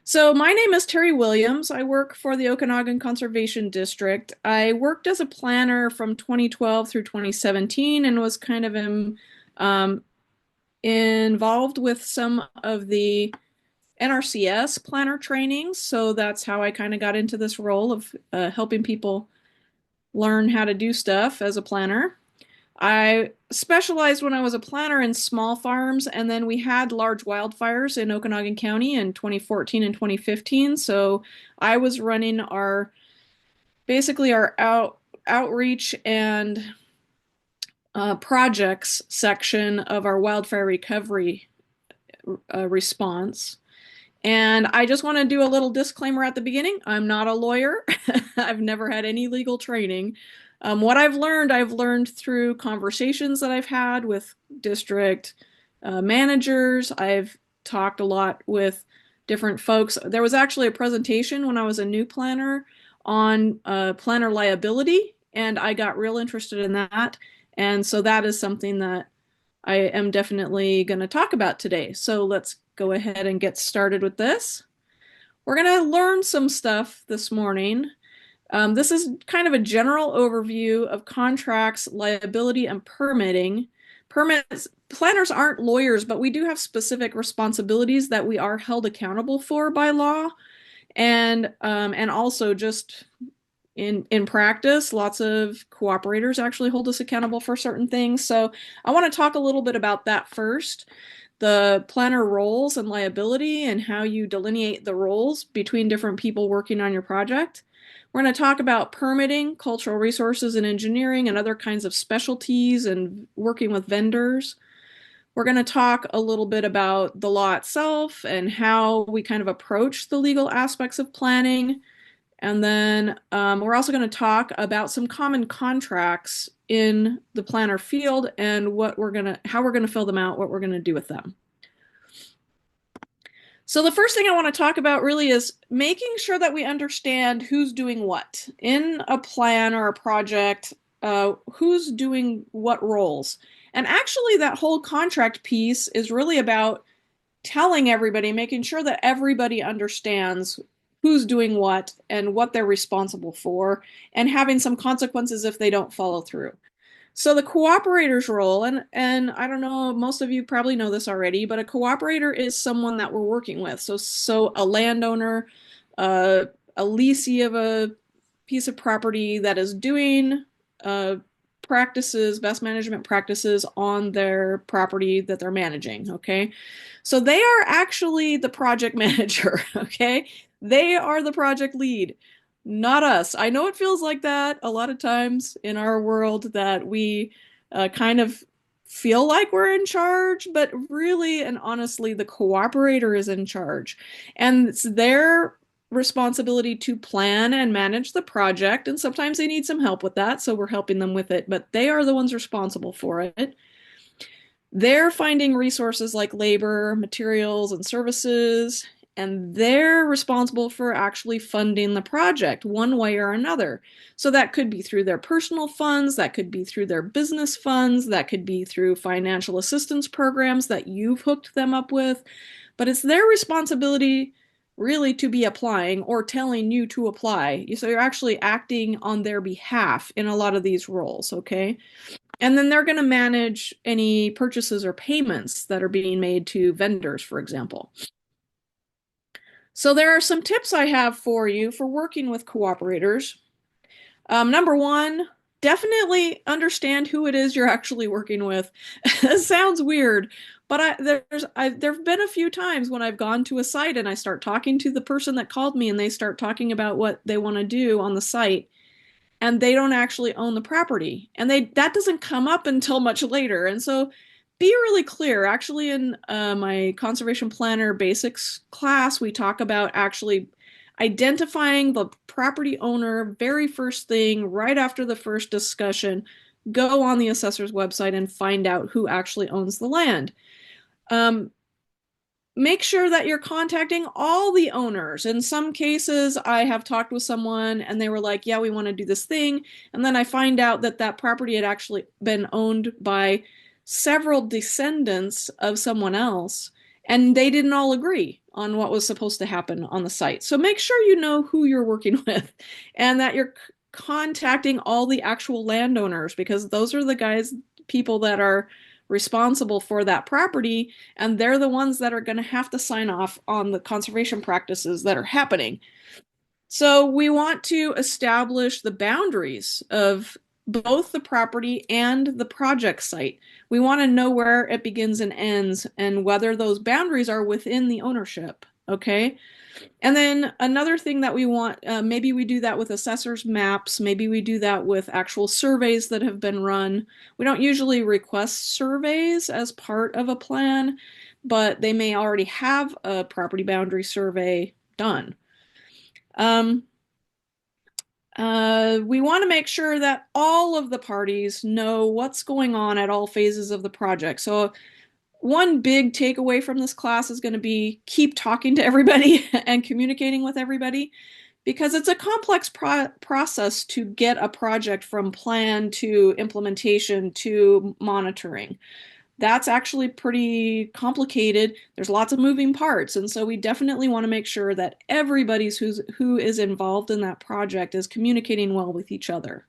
So my name is Terry Williams. I work for the Okanagan Conservation District. I worked as a planner from 2012 through 2017 and was kind of um, involved with some of the NRCS planner trainings. So that's how I kind of got into this role of helping people learn how to do stuff as a planner. I specialized when I was a planner in small farms, and then we had large wildfires in Okanagan County in 2014 and 2015. So I was running our basically our outreach and projects section of our wildfire recovery response. And I just want to do a little disclaimer at the beginning. I'm not a lawyer. I've never had any legal training. What I've learned through conversations that I've had with district managers. I've talked a lot with different folks. There was actually a presentation when I was a new planner on planner liability, and I got real interested in that. And so that is something that I am definitely going to talk about today. So let's go ahead and get started with this. We're going to learn some stuff this morning. This is kind of a general overview of contracts, liability, and permitting. Permits, planners aren't lawyers, but we do have specific responsibilities that we are held accountable for by law. And also just in practice, lots of cooperators actually hold us accountable for certain things. So I want to talk a little bit about that first. The planner roles and liability and how you delineate the roles between different people working on your project. We're going to talk about permitting, cultural resources and engineering, and other kinds of specialties and working with vendors. We're going to talk a little bit about the law itself and how we kind of approach the legal aspects of planning. And then we're also going to talk about some common contracts in the planner field and how we're gonna fill them out, what we're gonna do with them. So the first thing I want to talk about really is making sure that we understand who's doing what in a plan or a project, who's doing what roles. And actually, that whole contract piece is really about telling everybody, making sure that everybody understands who's doing what and what they're responsible for, and having some consequences if they don't follow through. So the cooperator's role, and I don't know, most of you probably know this already, but a cooperator is someone that we're working with. So a landowner, a leasee of a piece of property that is doing practices, best management practices on their property that they're managing. Okay, so they are actually the project manager. Okay, they are the project lead, not us. I know it feels like that a lot of times in our world that we kind of feel like we're in charge, but really and honestly, the cooperator is in charge. And it's their responsibility to plan and manage the project. And sometimes they need some help with that, so we're helping them with it, but they are the ones responsible for it. They're finding resources like labor, materials, and services, and they're responsible for actually funding the project one way or another. So that could be through their personal funds, that could be through their business funds, that could be through financial assistance programs that you've hooked them up with. But it's their responsibility really to be applying or telling you to apply. So you're actually acting on their behalf in a lot of these roles, okay? And then they're going to manage any purchases or payments that are being made to vendors, for example. So there are some tips I have for you for working with cooperators. Number one, definitely understand who it is you're actually working with. It sounds weird, but there've been a few times when I've gone to a site and I start talking to the person that called me and they start talking about what they want to do on the site, and they don't actually own the property, and that doesn't come up until much later. And so be really clear. Actually, in my conservation planner basics class, we talk about actually identifying the property owner very first thing, right after the first discussion. Go on the assessor's website and find out who actually owns the land. Make sure that you're contacting all the owners. In some cases, I have talked with someone and they were like, yeah, we want to do this thing. And then I find out that that property had actually been owned by several descendants of someone else, and they didn't all agree on what was supposed to happen on the site. So make sure you know who you're working with and that you're contacting all the actual landowners, because those are the people that are responsible for that property, and they're the ones that are going to have to sign off on the conservation practices that are happening. So we want to establish the boundaries of both the property and the project site. We want to know where it begins and ends and whether those boundaries are within the ownership. Okay. And then another thing that we want, maybe we do that with assessors maps, maybe we do that with actual surveys that have been run. We don't usually request surveys as part of a plan, but they may already have a property boundary survey done. We want to make sure that all of the parties know what's going on at all phases of the project. So one big takeaway from this class is going to be keep talking to everybody and communicating with everybody, because it's a complex process to get a project from plan to implementation to monitoring. That's actually pretty complicated. There's lots of moving parts, and so we definitely want to make sure that everybody who is involved in that project is communicating well with each other.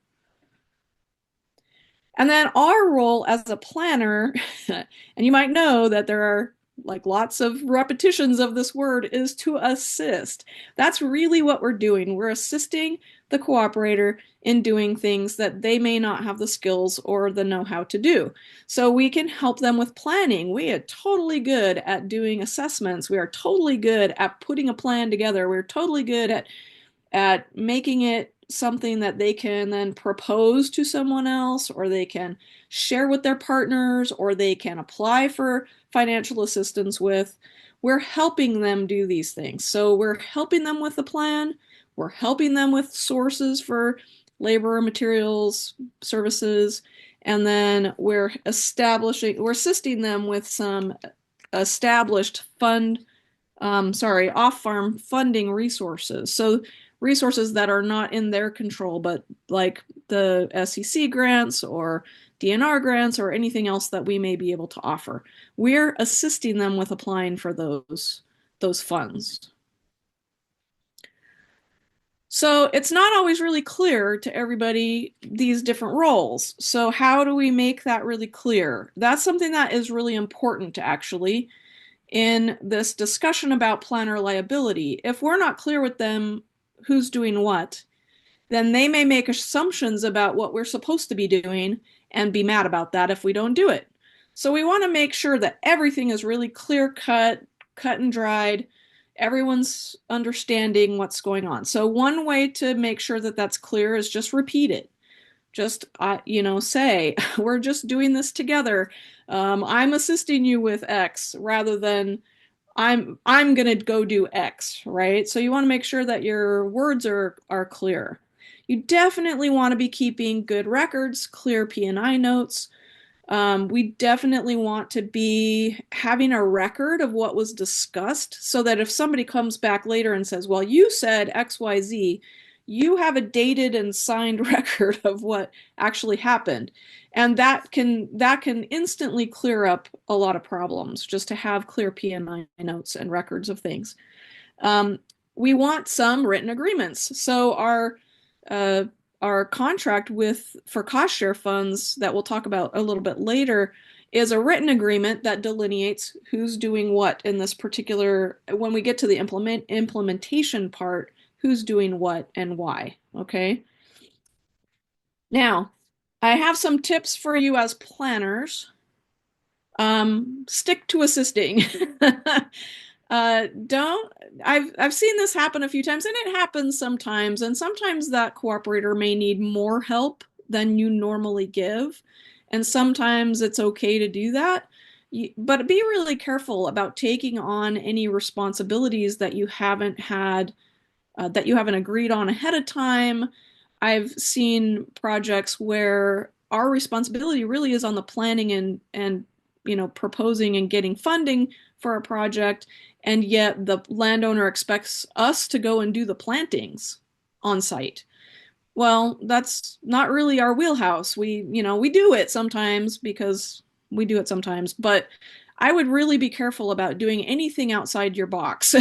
And then our role as a planner, and you might know that there are like lots of repetitions of this word, is to assist. That's really what we're doing. We're assisting the cooperator in doing things that they may not have the skills or the know-how to do. So we can help them with planning. We are totally good at doing assessments. We are totally good at putting a plan together. We're totally good at making it something that they can then propose to someone else, or they can share with their partners, or they can apply for financial assistance with. We're helping them do these things. So we're helping them with the plan. We're helping them with sources for labor, materials, services, and then we're assisting them with some established off-farm funding resources. So resources that are not in their control, but like the SEC grants or DNR grants or anything else that we may be able to offer. We're assisting them with applying for those funds. So it's not always really clear to everybody these different roles. So how do we make that really clear? That's something that is really important to actually in this discussion about planner liability. If we're not clear with them who's doing what, then they may make assumptions about what we're supposed to be doing and be mad about that if we don't do it. So we want to make sure that everything is really clear cut and dried. Everyone's understanding what's going on. So one way to make sure that that's clear is just repeat it. Just, say, we're just doing this together. I'm assisting you with X rather than I'm gonna go do X, right? So you want to make sure that your words are clear. You definitely want to be keeping good records, clear P&I notes. We definitely want to be having a record of what was discussed so that if somebody comes back later and says, well, you said XYZ, you have a dated and signed record of what actually happened. And that can instantly clear up a lot of problems, just to have clear P&I notes and records of things. We want some written agreements. So our contract for cost share funds that we'll talk about a little bit later is a written agreement that delineates who's doing what in this particular, when we get to the implementation part, who's doing what and why, okay? Now, I have some tips for you as planners. Stick to assisting. I've seen this happen a few times, and it happens sometimes, and sometimes that cooperator may need more help than you normally give, and sometimes it's okay to do that. But be really careful about taking on any responsibilities that you haven't agreed on ahead of time. I've seen projects where our responsibility really is on the planning and proposing and getting funding for a project, and yet the landowner expects us to go and do the plantings on site. Well, that's not really our wheelhouse. We do it sometimes because we do it sometimes, but I would really be careful about doing anything outside your box.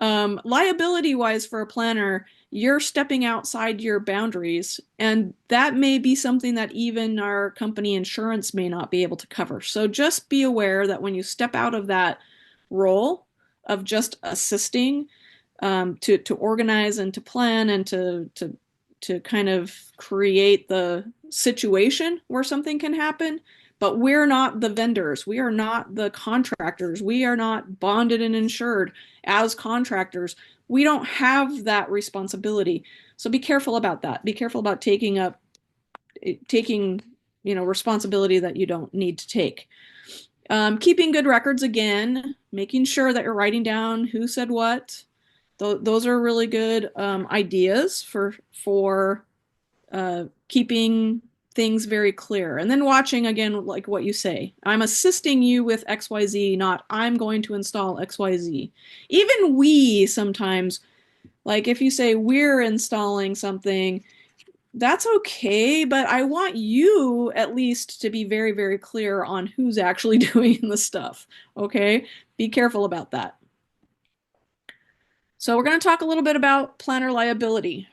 Liability wise, for a planner, you're stepping outside your boundaries, and that may be something that even our company insurance may not be able to cover. So just be aware that when you step out of that role of just assisting, to organize and to plan and to kind of create the situation where something can happen. But we're not the vendors. We are not the contractors. We are not bonded and insured as contractors. We don't have that responsibility. So be careful about that. Be careful about taking responsibility that you don't need to take. Keeping good records again, making sure that you're writing down who said what. Those are really good ideas for keeping things very clear. And then watching again, like what you say. I'm assisting you with XYZ, not I'm going to install XYZ. Even we sometimes, like if you say we're installing something, that's okay, but I want you at least to be very, very clear on who's actually doing the stuff. Okay? Be careful about that. So we're going to talk a little bit about planner liability.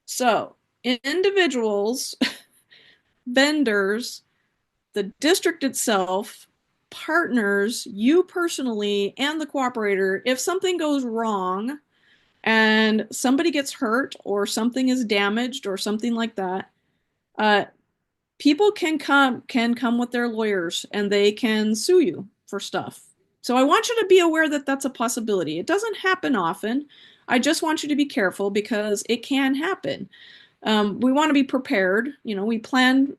So individuals, vendors, the district itself, partners, you personally, and the cooperator, if something goes wrong and somebody gets hurt or something is damaged or something like that, people can come with their lawyers and they can sue you for stuff. So I want you to be aware that that's a possibility. It doesn't happen often. I just want you to be careful because it can happen. We want to be prepared. We plan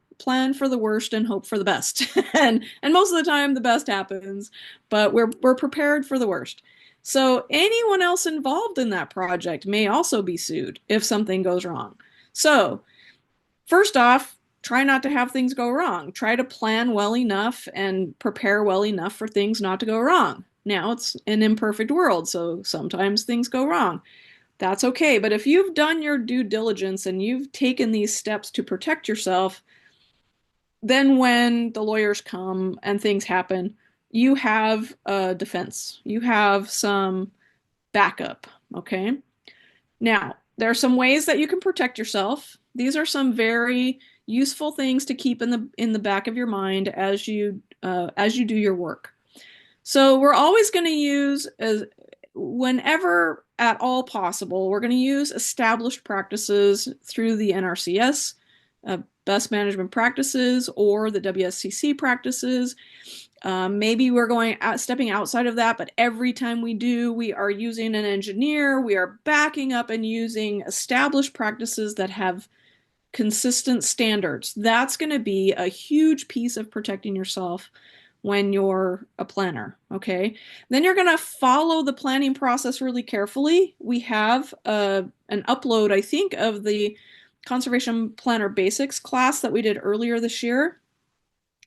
for the worst and hope for the best. and most of the time the best happens, but we're prepared for the worst. So anyone else involved in that project may also be sued if something goes wrong. So first off, try not to have things go wrong. Try to plan well enough and prepare well enough for things not to go wrong. Now, it's an imperfect world, so sometimes things go wrong. That's okay. But if you've done your due diligence and you've taken these steps to protect yourself, then when the lawyers come and things happen, you have a defense. You have some backup, okay? Now, there are some ways that you can protect yourself. These are some very useful things to keep in the back of your mind as you do your work. So we're always going to use, whenever at all possible, we're going to use established practices through the NRCS, best management practices, or the WSCC practices. Maybe we're stepping outside of that, but every time we do, we are using an engineer. We are backing up and using established practices that have consistent standards. That's going to be a huge piece of protecting yourself when you're a planner, okay? Then you're going to follow the planning process really carefully. We have an upload, I think, of the Conservation Planner Basics class that we did earlier this year.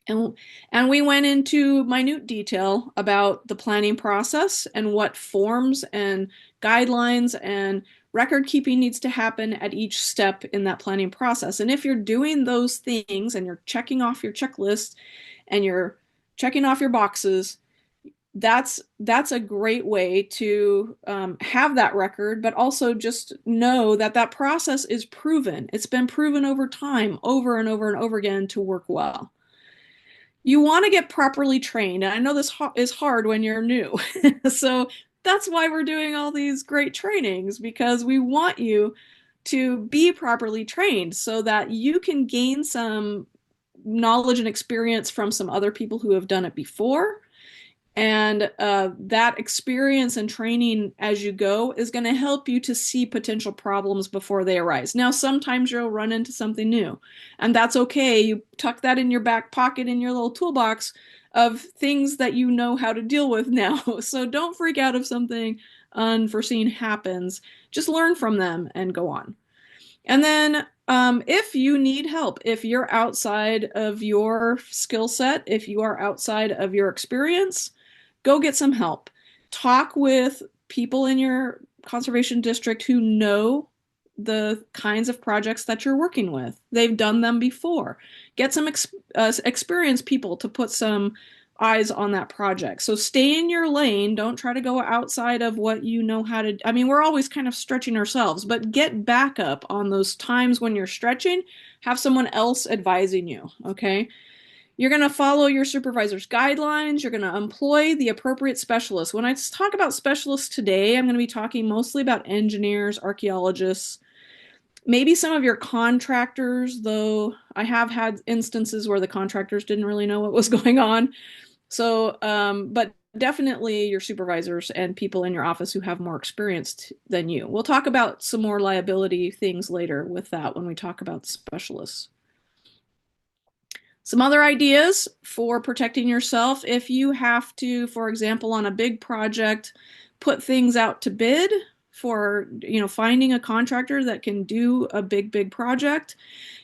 And we went into minute detail about the planning process and what forms and guidelines and record keeping needs to happen at each step in that planning process. And if you're doing those things and you're checking off your checklist and you're checking off your boxes, that's a great way to have that record, but also just know that that process is proven. It's been proven over time, over and over and over again, to work well. You want to get properly trained. And I know this is hard when you're new. So that's why we're doing all these great trainings, because we want you to be properly trained so that you can gain some knowledge and experience from some other people who have done it before. And that experience and training as you go is going to help you to see potential problems before they arise. Now, sometimes you'll run into something new, and that's okay. You tuck that in your back pocket in your little toolbox of things that you know how to deal with now. So don't freak out if something unforeseen happens. Just learn from them and go on. And then if you need help, if you're outside of your skill set, if you are outside of your experience, go get some help. Talk with people in your conservation district who know the kinds of projects that you're working with. They've done them before. Get some experienced people to put some eyes on that project. So stay in your lane. Don't try to go outside of what you know how to. I mean, we're always kind of stretching ourselves, but get backup on those times when you're stretching. Have someone else advising you, okay? You're going to follow your supervisor's guidelines. You're going to employ the appropriate specialists. When I talk about specialists today, I'm going to be talking mostly about engineers, archaeologists, maybe some of your contractors, though I have had instances where the contractors didn't really know what was going on. So, but definitely your supervisors and people in your office who have more experience than you. We'll talk about some more liability things later with that when we talk about specialists. Some other ideas for protecting yourself if you have to, for example, on a big project, put things out to bid for, finding a contractor that can do a big project.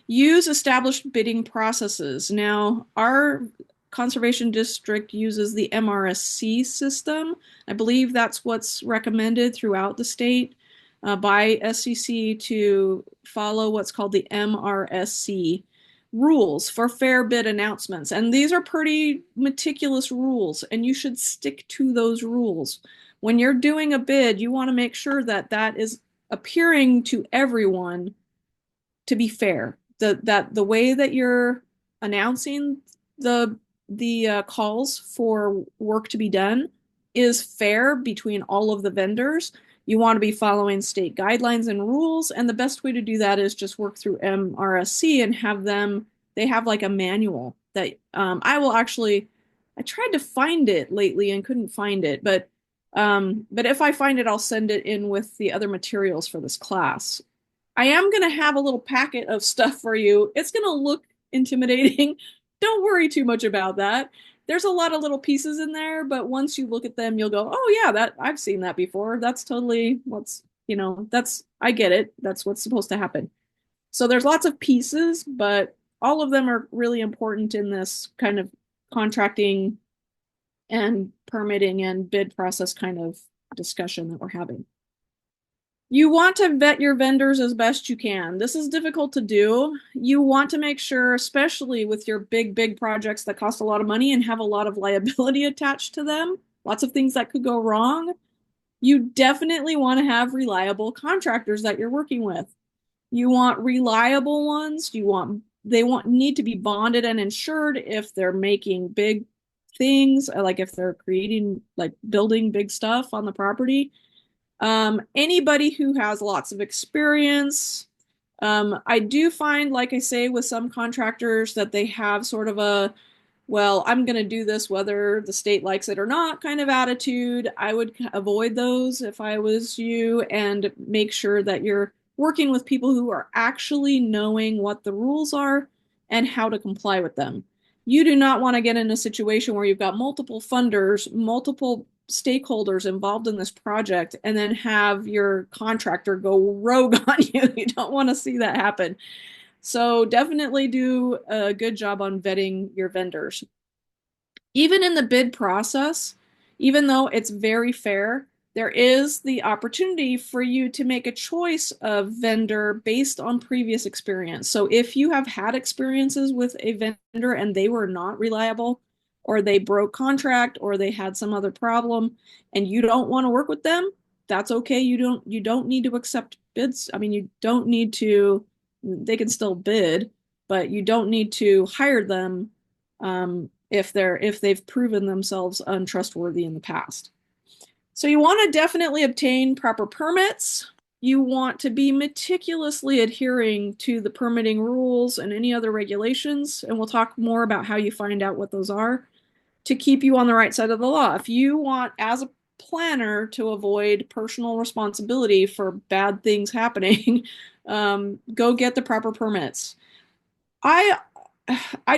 Use established bidding processes. Now, our conservation district uses the MRSC system. I believe that's what's recommended throughout the state by SCC to follow what's called the MRSC rules for fair bid announcements. And these are pretty meticulous rules, and you should stick to those rules. When you're doing a bid, you want to make sure that that is appearing to everyone to be fair. That the way that you're announcing the calls for work to be done is fair between all of the vendors. You want to be following state guidelines and rules, and the best way to do that is just work through MRSC and have them. They have like a manual that I tried to find it lately and couldn't find it, but if I find it, I'll send it in with the other materials for this class. I am going to have a little packet of stuff for you. It's going to look intimidating. Don't worry too much about that. There's a lot of little pieces in there, but once you look at them, you'll go, oh yeah, that I've seen that before. That's totally I get it. That's what's supposed to happen. So there's lots of pieces, but all of them are really important in this kind of contracting and permitting and bid process kind of discussion that we're having. You want to vet your vendors as best you can. This is difficult to do. You want to make sure, especially with your big projects that cost a lot of money and have a lot of liability attached to them, lots of things that could go wrong. You definitely want to have reliable contractors that you're working with. You want reliable ones. They need to be bonded and insured if they're making big things, like if they're creating, like building big stuff on the property. Anybody who has lots of experience. I do find, like I say, with some contractors that they have sort of a, well, I'm going to do this whether the state likes it or not kind of attitude. I would avoid those if I was you, and make sure that you're working with people who are actually knowing what the rules are and how to comply with them. You do not want to get in a situation where you've got multiple funders, multiple stakeholders involved in this project, and then have your contractor go rogue on you. You don't want to see that happen. So definitely do a good job on vetting your vendors. Even in the bid process, even though it's very fair, there is the opportunity for you to make a choice of vendor based on previous experience. So if you have had experiences with a vendor and they were not reliable, or they broke contract, or they had some other problem, and you don't want to work with them, that's okay. You don't need to accept bids. I mean, you don't need to, they can still bid, but you don't need to hire them if they've proven themselves untrustworthy in the past. So you want to definitely obtain proper permits. You want to be meticulously adhering to the permitting rules and any other regulations, and we'll talk more about how you find out what those are to keep you on the right side of the law. If you want, as a planner, to avoid personal responsibility for bad things happening, go get the proper permits. I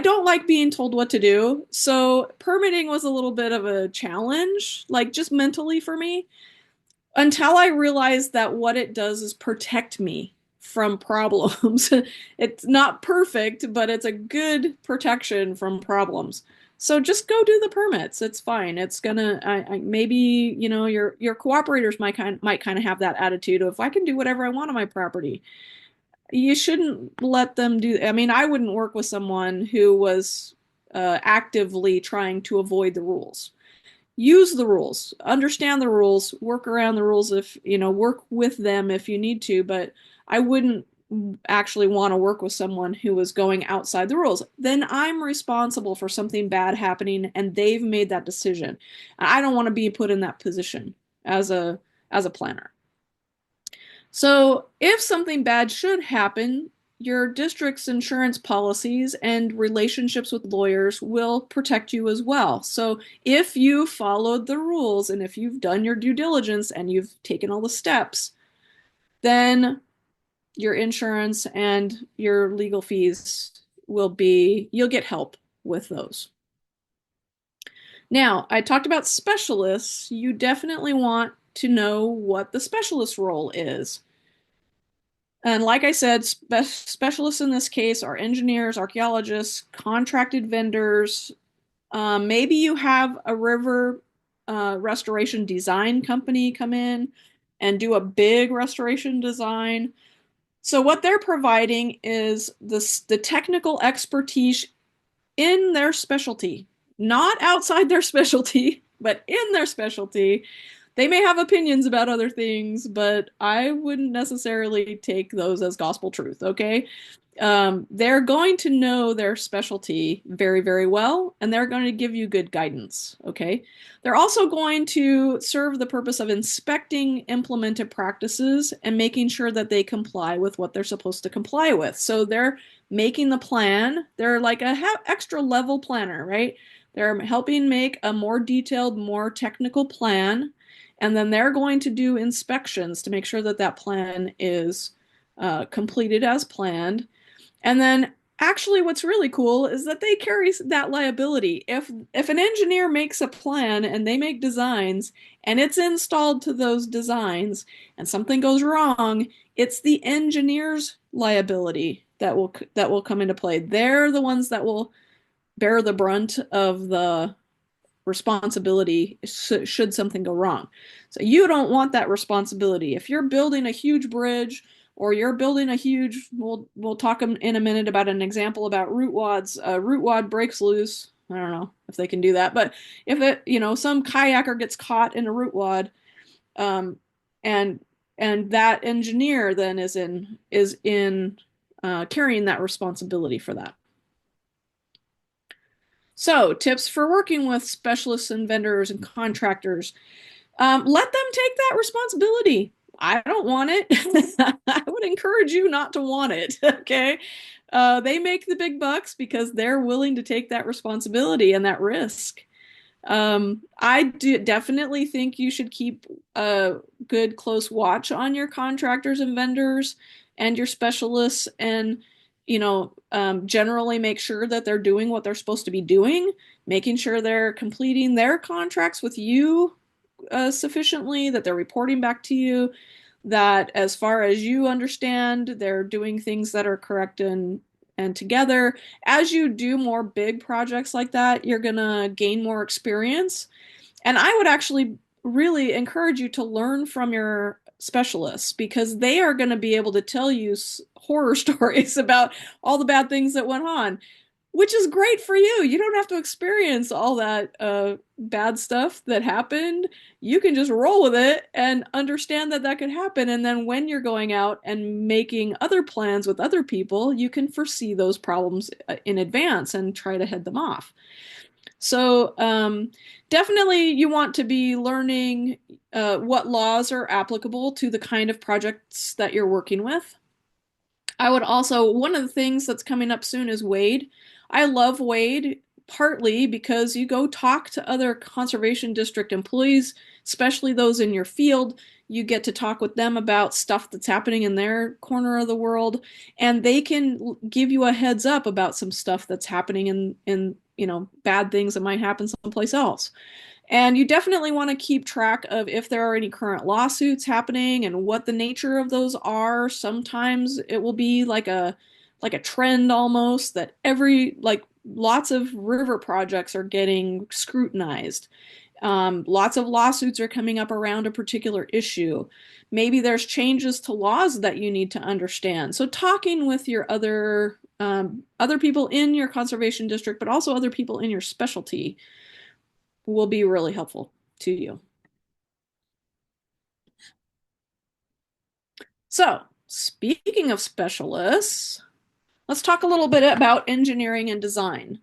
don't like being told what to do, so permitting was a little bit of a challenge, like just mentally for me, until I realized that what it does is protect me from problems. It's not perfect, but it's a good protection from problems. So just go do the permits. It's fine. It's gonna maybe your cooperators might kind of have that attitude of, I can do whatever I want on my property. You shouldn't let them do. I mean, I wouldn't work with someone who was actively trying to avoid the rules. Use the rules, understand the rules, work around the rules if, work with them if you need to, but I wouldn't actually want to work with someone who was going outside the rules. Then I'm responsible for something bad happening and they've made that decision. I don't want to be put in that position as a planner. So, if something bad should happen, your district's insurance policies and relationships with lawyers will protect you as well. So, if you followed the rules and if you've done your due diligence and you've taken all the steps, then your insurance and your legal fees you'll get help with those. Now, I talked about specialists. You definitely want to know what the specialist role is. And like I said, specialists in this case are engineers, archaeologists, contracted vendors. Maybe you have a river restoration design company come in and do a big restoration design. So what they're providing is the technical expertise in their specialty, not outside their specialty, but in their specialty. They may have opinions about other things, but I wouldn't necessarily take those as gospel truth, okay? They're going to know their specialty very, very well, and they're going to give you good guidance, okay? They're also going to serve the purpose of inspecting implemented practices and making sure that they comply with what they're supposed to comply with. So they're making the plan. They're like a extra level planner, right? They're helping make a more detailed, more technical plan, and then they're going to do inspections to make sure that that plan is completed as planned. And then actually what's really cool is that they carry that liability. If an engineer makes a plan and they make designs and it's installed to those designs and something goes wrong, it's the engineer's liability that will come into play. They're the ones that will bear the brunt of the responsibility should something go wrong. So you don't want that responsibility. If you're building a huge bridge or you're building a huge, we'll talk in a minute about an example about root wads. A root wad breaks loose. I don't know if they can do that, but if some kayaker gets caught in a root wad, and that engineer then is in carrying that responsibility for that. So, tips for working with specialists and vendors and contractors. Let them take that responsibility. I don't want it. I would encourage you not to want it. Okay. They make the big bucks because they're willing to take that responsibility and that risk. I definitely think you should keep a good close watch on your contractors and vendors and your specialists and generally make sure that they're doing what they're supposed to be doing, making sure they're completing their contracts with you sufficiently, that they're reporting back to you, that as far as you understand, they're doing things that are correct and together. As you do more big projects like that, you're going to gain more experience. And I would actually really encourage you to learn from your specialists because they are going to be able to tell you horror stories about all the bad things that went on, which is great for you. You don't have to experience all that bad stuff that happened. You can just roll with it and understand that that could happen. And then when you're going out and making other plans with other people, you can foresee those problems in advance and try to head them off. So definitely you want to be learning what laws are applicable to the kind of projects that you're working with. I would also, one of the things that's coming up soon is WADE. I love WADE partly because you go talk to other conservation district employees, especially those in your field. You get to talk with them about stuff that's happening in their corner of the world, and they can give you a heads up about some stuff that's happening in bad things that might happen someplace else. And you definitely want to keep track of if there are any current lawsuits happening and what the nature of those are. Sometimes it will be like a trend almost that lots of river projects are getting scrutinized. Lots of lawsuits are coming up around a particular issue. Maybe there's changes to laws that you need to understand. So talking with your other other people in your conservation district, but also other people in your specialty will be really helpful to you. So, speaking of specialists, let's talk a little bit about engineering and design.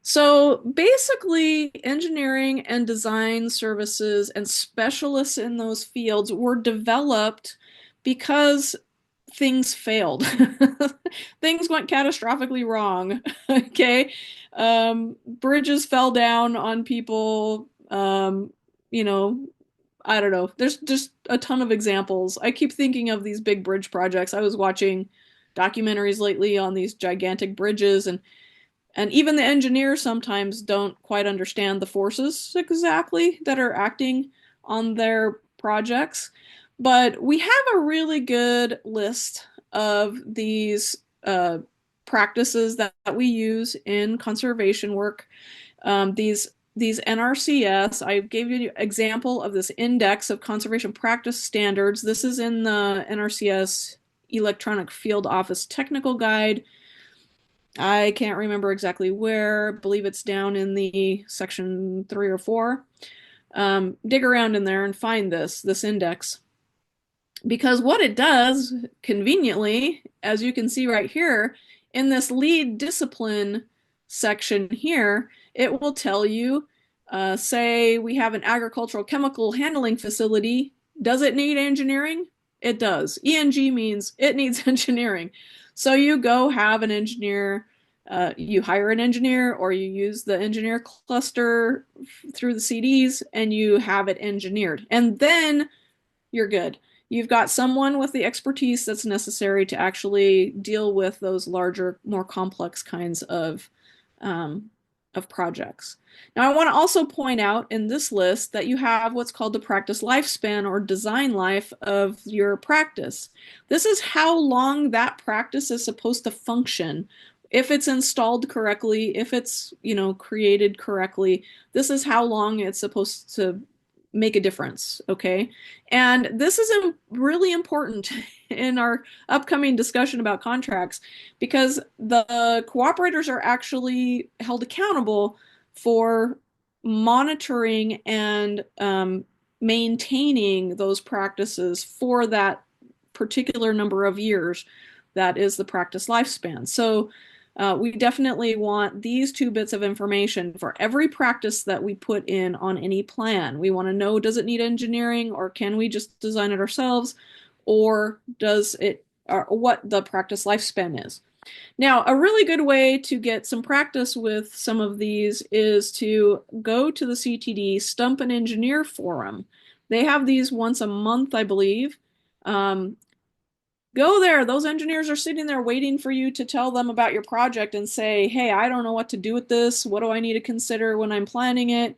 So basically, engineering and design services and specialists in those fields were developed because things failed. Things went catastrophically wrong. Okay. Bridges fell down on people. You know, I don't know. There's just a ton of examples. I keep thinking of these big bridge projects. I was watching documentaries lately on these gigantic bridges, and even the engineers sometimes don't quite understand the forces exactly that are acting on their projects. But we have a really good list of these practices that we use in conservation work. These NRCS, I gave you an example of this index of conservation practice standards. This is in the NRCS Electronic Field Office Technical Guide. I can't remember exactly where. I believe it's down in the section 3 or 4. Dig around in there and find this index. Because what it does, conveniently, as you can see right here, in this lead discipline section here, it will tell you, say we have an agricultural chemical handling facility. Does it need engineering? It does. ENG means it needs engineering. So you go have an engineer, you hire an engineer, or you use the engineer cluster through the CDs and you have it engineered. And then you're good. You've got someone with the expertise that's necessary to actually deal with those larger, more complex kinds of projects. Now, I want to also point out in this list that you have what's called the practice lifespan or design life of your practice. This is how long that practice is supposed to function. If it's installed correctly, if it's, created correctly, this is how long it's supposed to make a difference, okay? And this is really important in our upcoming discussion about contracts because the cooperators are actually held accountable for monitoring and maintaining those practices for that particular number of years. That is the practice lifespan. So we definitely want these 2 bits of information for every practice that we put in on any plan. We want to know, does it need engineering, or can we just design it ourselves, or does it, or what the practice lifespan is. Now, a really good way to get some practice with some of these is to go to the CTD Stump and Engineer Forum. They have these once a month, I believe. Go there. Those engineers are sitting there waiting for you to tell them about your project and say, hey, I don't know what to do with this. What do I need to consider when I'm planning it?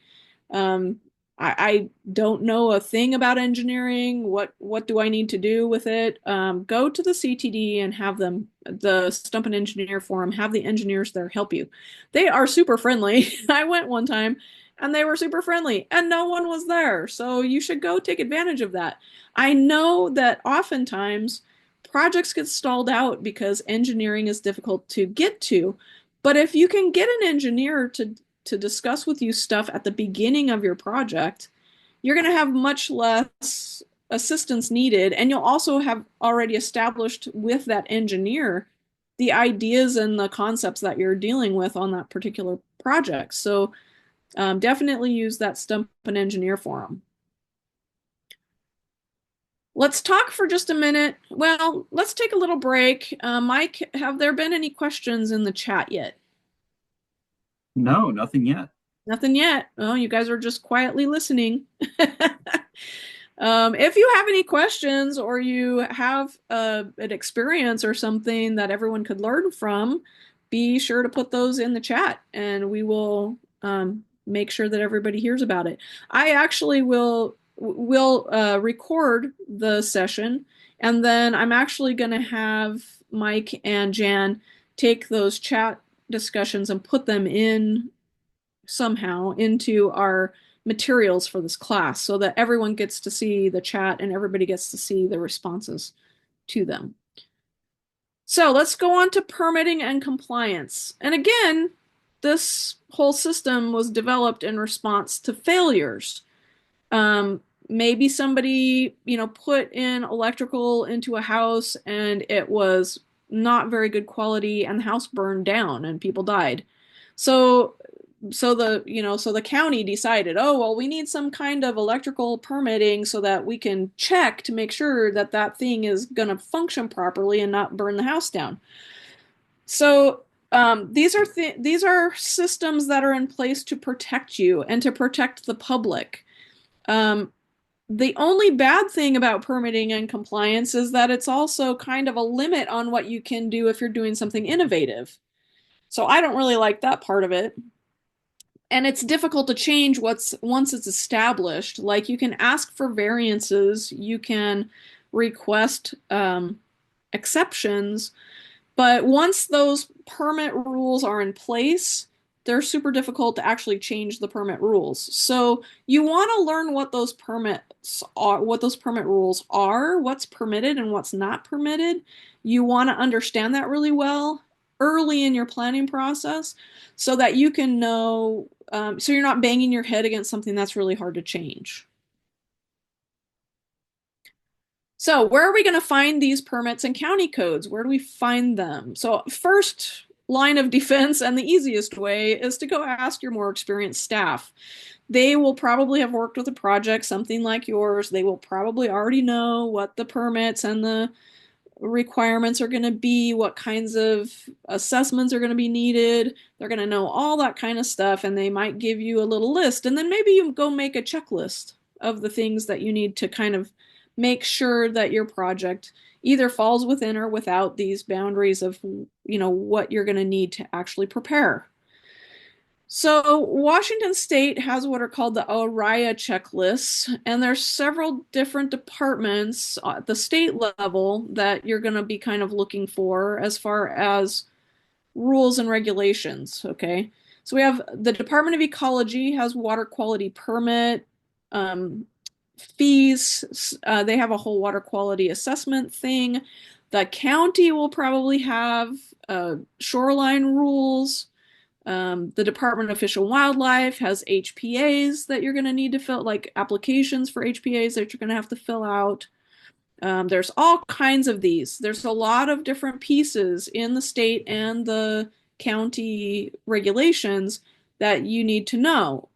I don't know a thing about engineering. What do I need to do with it? Go to the CTD and have them, the Stump and Engineer Forum, have the engineers there help you. They are super friendly. I went one time and they were super friendly and no one was there. So you should go take advantage of that. I know that oftentimes projects get stalled out because engineering is difficult to get to. But if you can get an engineer to discuss with you stuff at the beginning of your project, you're going to have much less assistance needed. And you'll also have already established with that engineer the ideas and the concepts that you're dealing with on that particular project. So definitely use that Stump and Engineer forum. Let's talk for just a minute. Well, let's take a little break. Mike, have there been any questions in the chat yet? No, nothing yet. Nothing yet. Oh, you guys are just quietly listening. If you have any questions or you have an experience or something that everyone could learn from, be sure to put those in the chat and we will make sure that everybody hears about it. I actually will record the session and then I'm actually going to have Mike and Jan take those chat discussions and put them in somehow into our materials for this class so that everyone gets to see the chat and everybody gets to see the responses to them. So let's go on to permitting and compliance. And again, this whole system was developed in response to failures. Maybe somebody, put in electrical into a house and it was not very good quality and the house burned down and people died. So so the county decided, oh, well, we need some kind of electrical permitting so that we can check to make sure that that thing is going to function properly and not burn the house down. So these are systems that are in place to protect you and to protect the public. Um, the only bad thing about permitting and compliance is that it's also kind of a limit on what you can do if you're doing something innovative. So I don't really like that part of it. And it's difficult to change what's once it's established. Like you can ask for variances, you can request exceptions, but once those permit rules are in place, they're super difficult to actually change the permit rules. So you want to learn what those permit rules are, what's permitted and what's not permitted. You want to understand that really well early in your planning process so that you can know, so you're not banging your head against something that's really hard to change. So, where are we going to find these permits and county codes? Where do we find them? So, first line of defense and the easiest way is to go ask your more experienced staff. They will probably have worked with a project something like yours. They will probably already know what the permits and the requirements are going to be, what kinds of assessments are going to be needed. They're going to know all that kind of stuff, and they might give you a little list. And then maybe you go make a checklist of the things that you need to kind of make sure that your project either falls within or without these boundaries of what you're going to need to actually prepare. So Washington State has what are called the ORIA checklists, and there's several different departments at the state level that you're going to be kind of looking for as far as rules and regulations. Okay, so we have the Department of Ecology has water quality permit um, fees. They have a whole water quality assessment thing. The county will probably have shoreline rules. The Department of Fish and Wildlife has HPAs that you're going to need to fill, like applications for HPAs that you're going to have to fill out. There's all kinds of these. There's a lot of different pieces in the state and the county regulations that you need to know.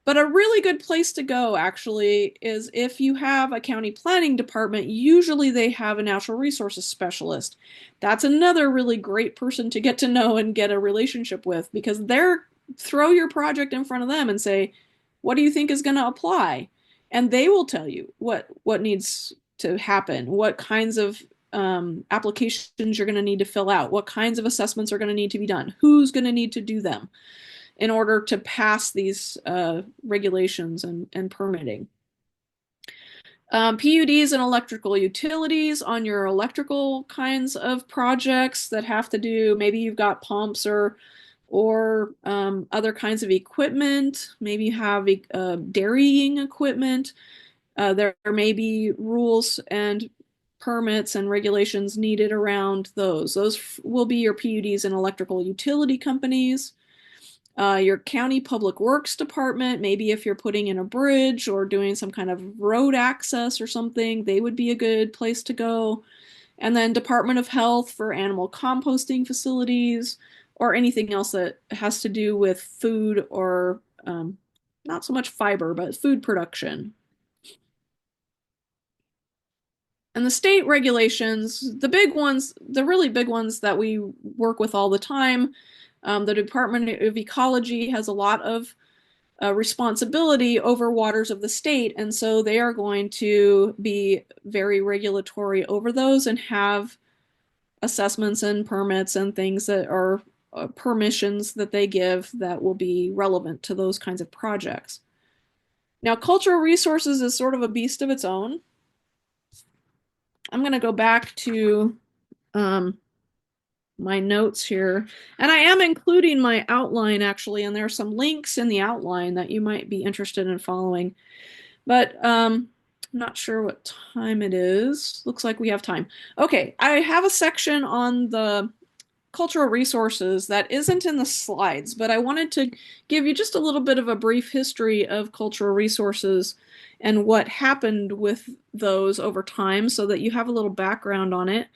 But a really good place to go, actually, is if you have a county planning department, usually they have a natural resources specialist. That's another really great person to get to know and get a relationship with because they're throw your project in front of them and say, what do you think is going to apply? And they will tell you what needs to happen, what kinds of applications you're going to need to fill out, what kinds of assessments are going to need to be done, who's going to need to do them in order to pass these regulations and permitting. PUDs and electrical utilities on your electrical kinds of projects that have to do, maybe you've got pumps or other kinds of equipment. Maybe you have dairying equipment. There may be rules and permits and regulations needed around those. Those will be your PUDs and electrical utility companies. Your county public works department, maybe if you're putting in a bridge or doing some kind of road access or something, they would be a good place to go. And then Department of Health for animal composting facilities or anything else that has to do with food or not so much fiber, but food production. And the state regulations, the big ones, the really big ones that we work with all the time, the Department of Ecology has a lot of responsibility over waters of the state, and so they are going to be very regulatory over those and have assessments and permits and things that are permissions that they give that will be relevant to those kinds of projects. Now, cultural resources is sort of a beast of its own. I'm going to go back to um, my notes here. And I am including my outline actually, and there are some links in the outline that you might be interested in following. But I'm not sure what time it is. Looks like we have time. Okay, I have a section on the cultural resources that isn't in the slides, but I wanted to give you just a little bit of a brief history of cultural resources and what happened with those over time so that you have a little background on it.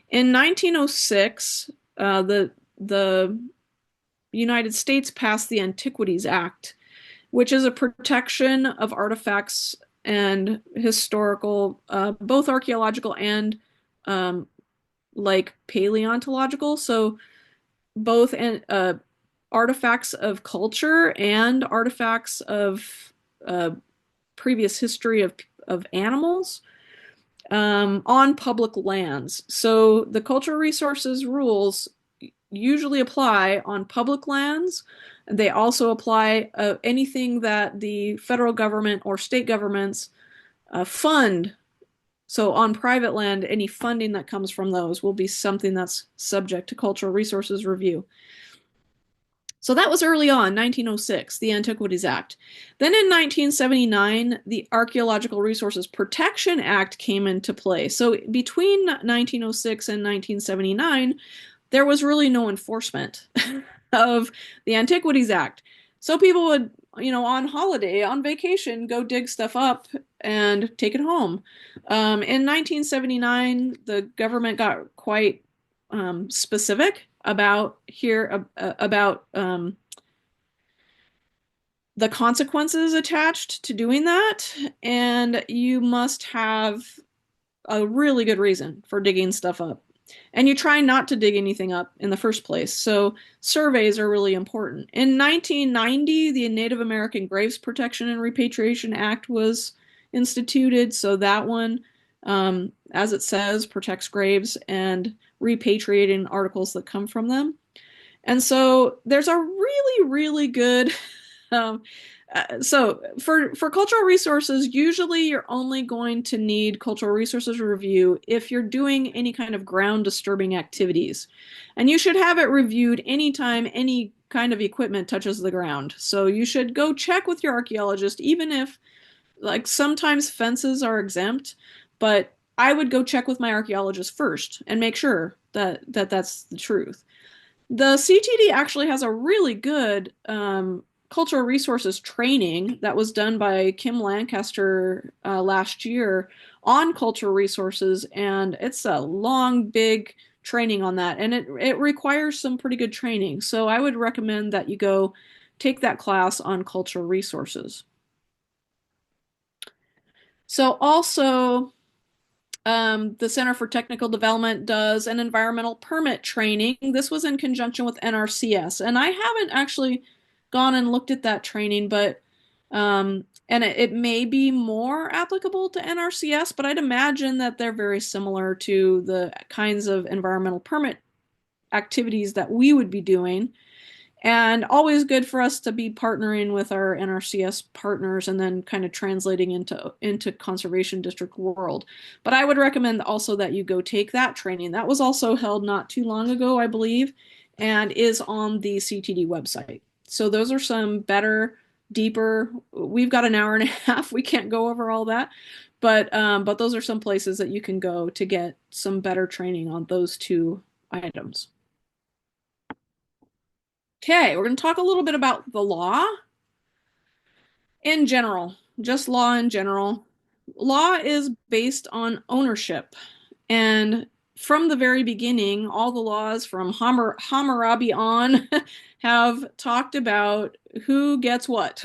In 1906, the United States passed the Antiquities Act, which is a protection of artifacts and historical, both archaeological and um, like paleontological. So both artifacts of culture and artifacts of uh, previous history of animals on public lands. So the cultural resources rules usually apply on public lands. They also apply anything that the federal government or state governments fund. So on private land, any funding that comes from those will be something that's subject to cultural resources review. So that was early on, 1906, the Antiquities Act. Then in 1979, the Archaeological Resources Protection Act came into play. So between 1906 and 1979, there was really no enforcement of the Antiquities Act. So people would, on holiday, on vacation, go dig stuff up and take it home. In 1979, the government got quite specific about the consequences attached to doing that, and you must have a really good reason for digging stuff up. And you try not to dig anything up in the first place. So surveys are really important. In 1990, the Native American Graves Protection and Repatriation Act was instituted. So that one, as it says, protects graves and repatriating articles that come from them. And so there's a really, really good um, so for cultural resources, usually you're only going to need cultural resources review if you're doing any kind of ground disturbing activities. And you should have it reviewed anytime any kind of equipment touches the ground. So you should go check with your archaeologist, even if like sometimes fences are exempt, but I would go check with my archaeologist first and make sure that that's the truth. The CTD actually has a really good cultural resources training that was done by Kim Lancaster last year on cultural resources, and it's a long, big training on that, and it requires some pretty good training. So I would recommend that you go take that class on cultural resources. So also, the Center for Technical Development does an environmental permit training. This was in conjunction with NRCS, and I haven't actually gone and looked at that training, but and it may be more applicable to NRCS, but I'd imagine that they're very similar to the kinds of environmental permit activities that we would be doing. And always good for us to be partnering with our NRCS partners and then kind of translating into conservation district world. But I would recommend also that you go take that training. That was also held not too long ago, I believe, and is on the CTD website. So those are some better, deeper. We've got an hour and a half. We can't go over all that, but those are some places that you can go to get some better training on those two items. Okay, we're going to talk a little bit about the law in general, just law in general. Law is based on ownership. And from the very beginning, all the laws from Hammurabi on have talked about who gets what,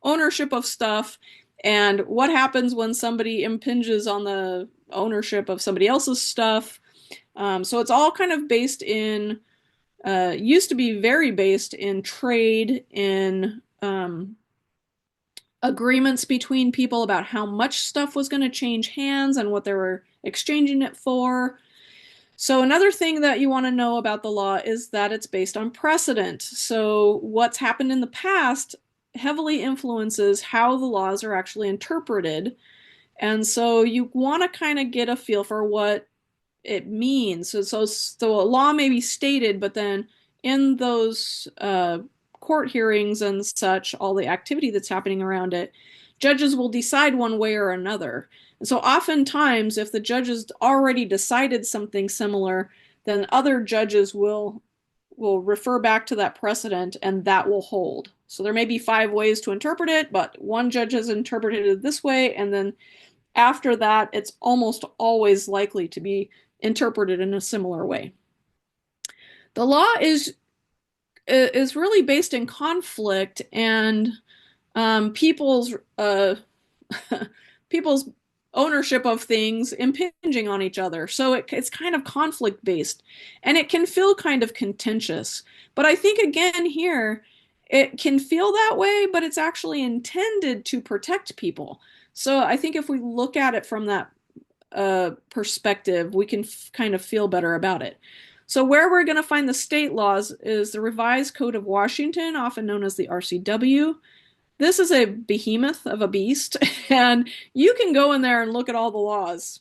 ownership of stuff and what happens when somebody impinges on the ownership of somebody else's stuff. So it's all kind of based in used to be very based in trade, in agreements between people about how much stuff was going to change hands and what they were exchanging it for. So, another thing that you want to know about the law is that it's based on precedent. So, what's happened in the past heavily influences how the laws are actually interpreted. And so, you want to kind of get a feel for what it means. So a law may be stated, but then in those court hearings and such, all the activity that's happening around it, judges will decide one way or another. And so oftentimes, if the judges already decided something similar, then other judges will refer back to that precedent and that will hold. So there may be 5 ways to interpret it, but one judge has interpreted it this way, and then after that, it's almost always likely to be interpreted in a similar way. The law is really based in conflict and people's people's ownership of things impinging on each other. So it's kind of conflict based, and it can feel kind of contentious. But I think again here, it can feel that way, but it's actually intended to protect people. So I think if we look at it from that perspective, we can kind of feel better about it. So where we're going to find the state laws is the Revised Code of Washington, often known as the RCW. This is a behemoth of a beast, and you can go in there and look at all the laws,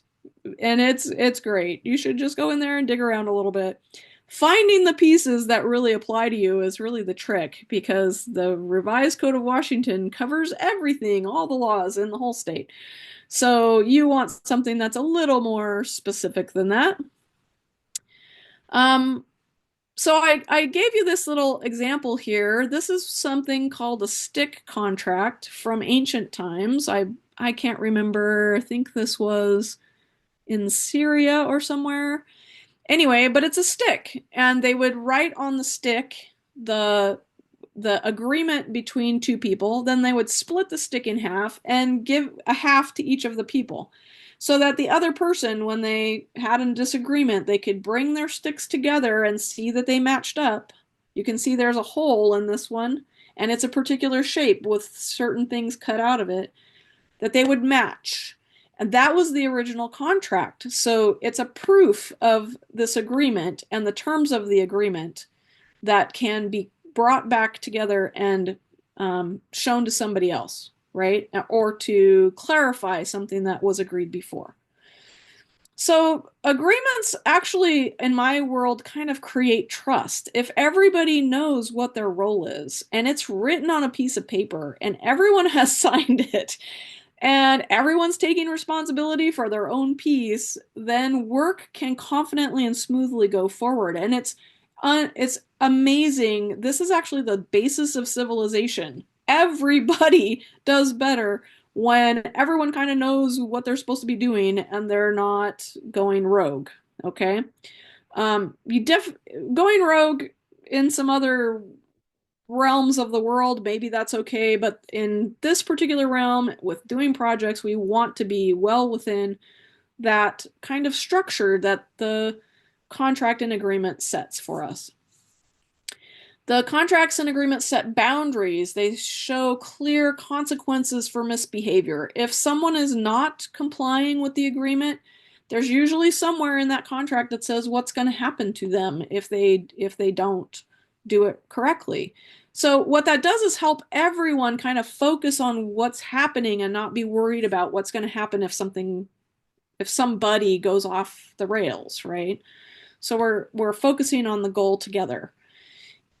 and it's great. You should just go in there and dig around a little bit. Finding the pieces that really apply to you is really the trick, because the Revised Code of Washington covers everything, all the laws in the whole state. So you want something that's a little more specific than that. Um, so I gave you this little example here. This is something called a stick contract from ancient times. I can't remember. I think this was in Syria or somewhere. Anyway, but it's a stick, and they would write on the stick the agreement between two people. Then they would split the stick in half and give a half to each of the people, so that the other person, when they had a disagreement, they could bring their sticks together and see that they matched up. You can see there's a hole in this one, and it's a particular shape with certain things cut out of it, that they would match. And that was the original contract. So it's a proof of this agreement and the terms of the agreement that can be brought back together and shown to somebody else, right? Or to clarify something that was agreed before. So agreements actually, in my world, kind of create trust. If everybody knows what their role is and it's written on a piece of paper and everyone has signed it and everyone's taking responsibility for their own piece, then work can confidently and smoothly go forward. And it's amazing. This is actually the basis of civilization. Everybody does better when everyone kind of knows what they're supposed to be doing and they're not going rogue. Okay. Going rogue in some other realms of the world, maybe that's okay. But in this particular realm, with doing projects, we want to be well within that kind of structure that the contract and agreement sets for us. The contracts and agreements set boundaries. They show clear consequences for misbehavior. If someone is not complying with the agreement, there's usually somewhere in that contract that says what's going to happen to them if they don't do it correctly. So what that does is help everyone kind of focus on what's happening and not be worried about what's going to happen if somebody goes off the rails, right? So we're focusing on the goal together.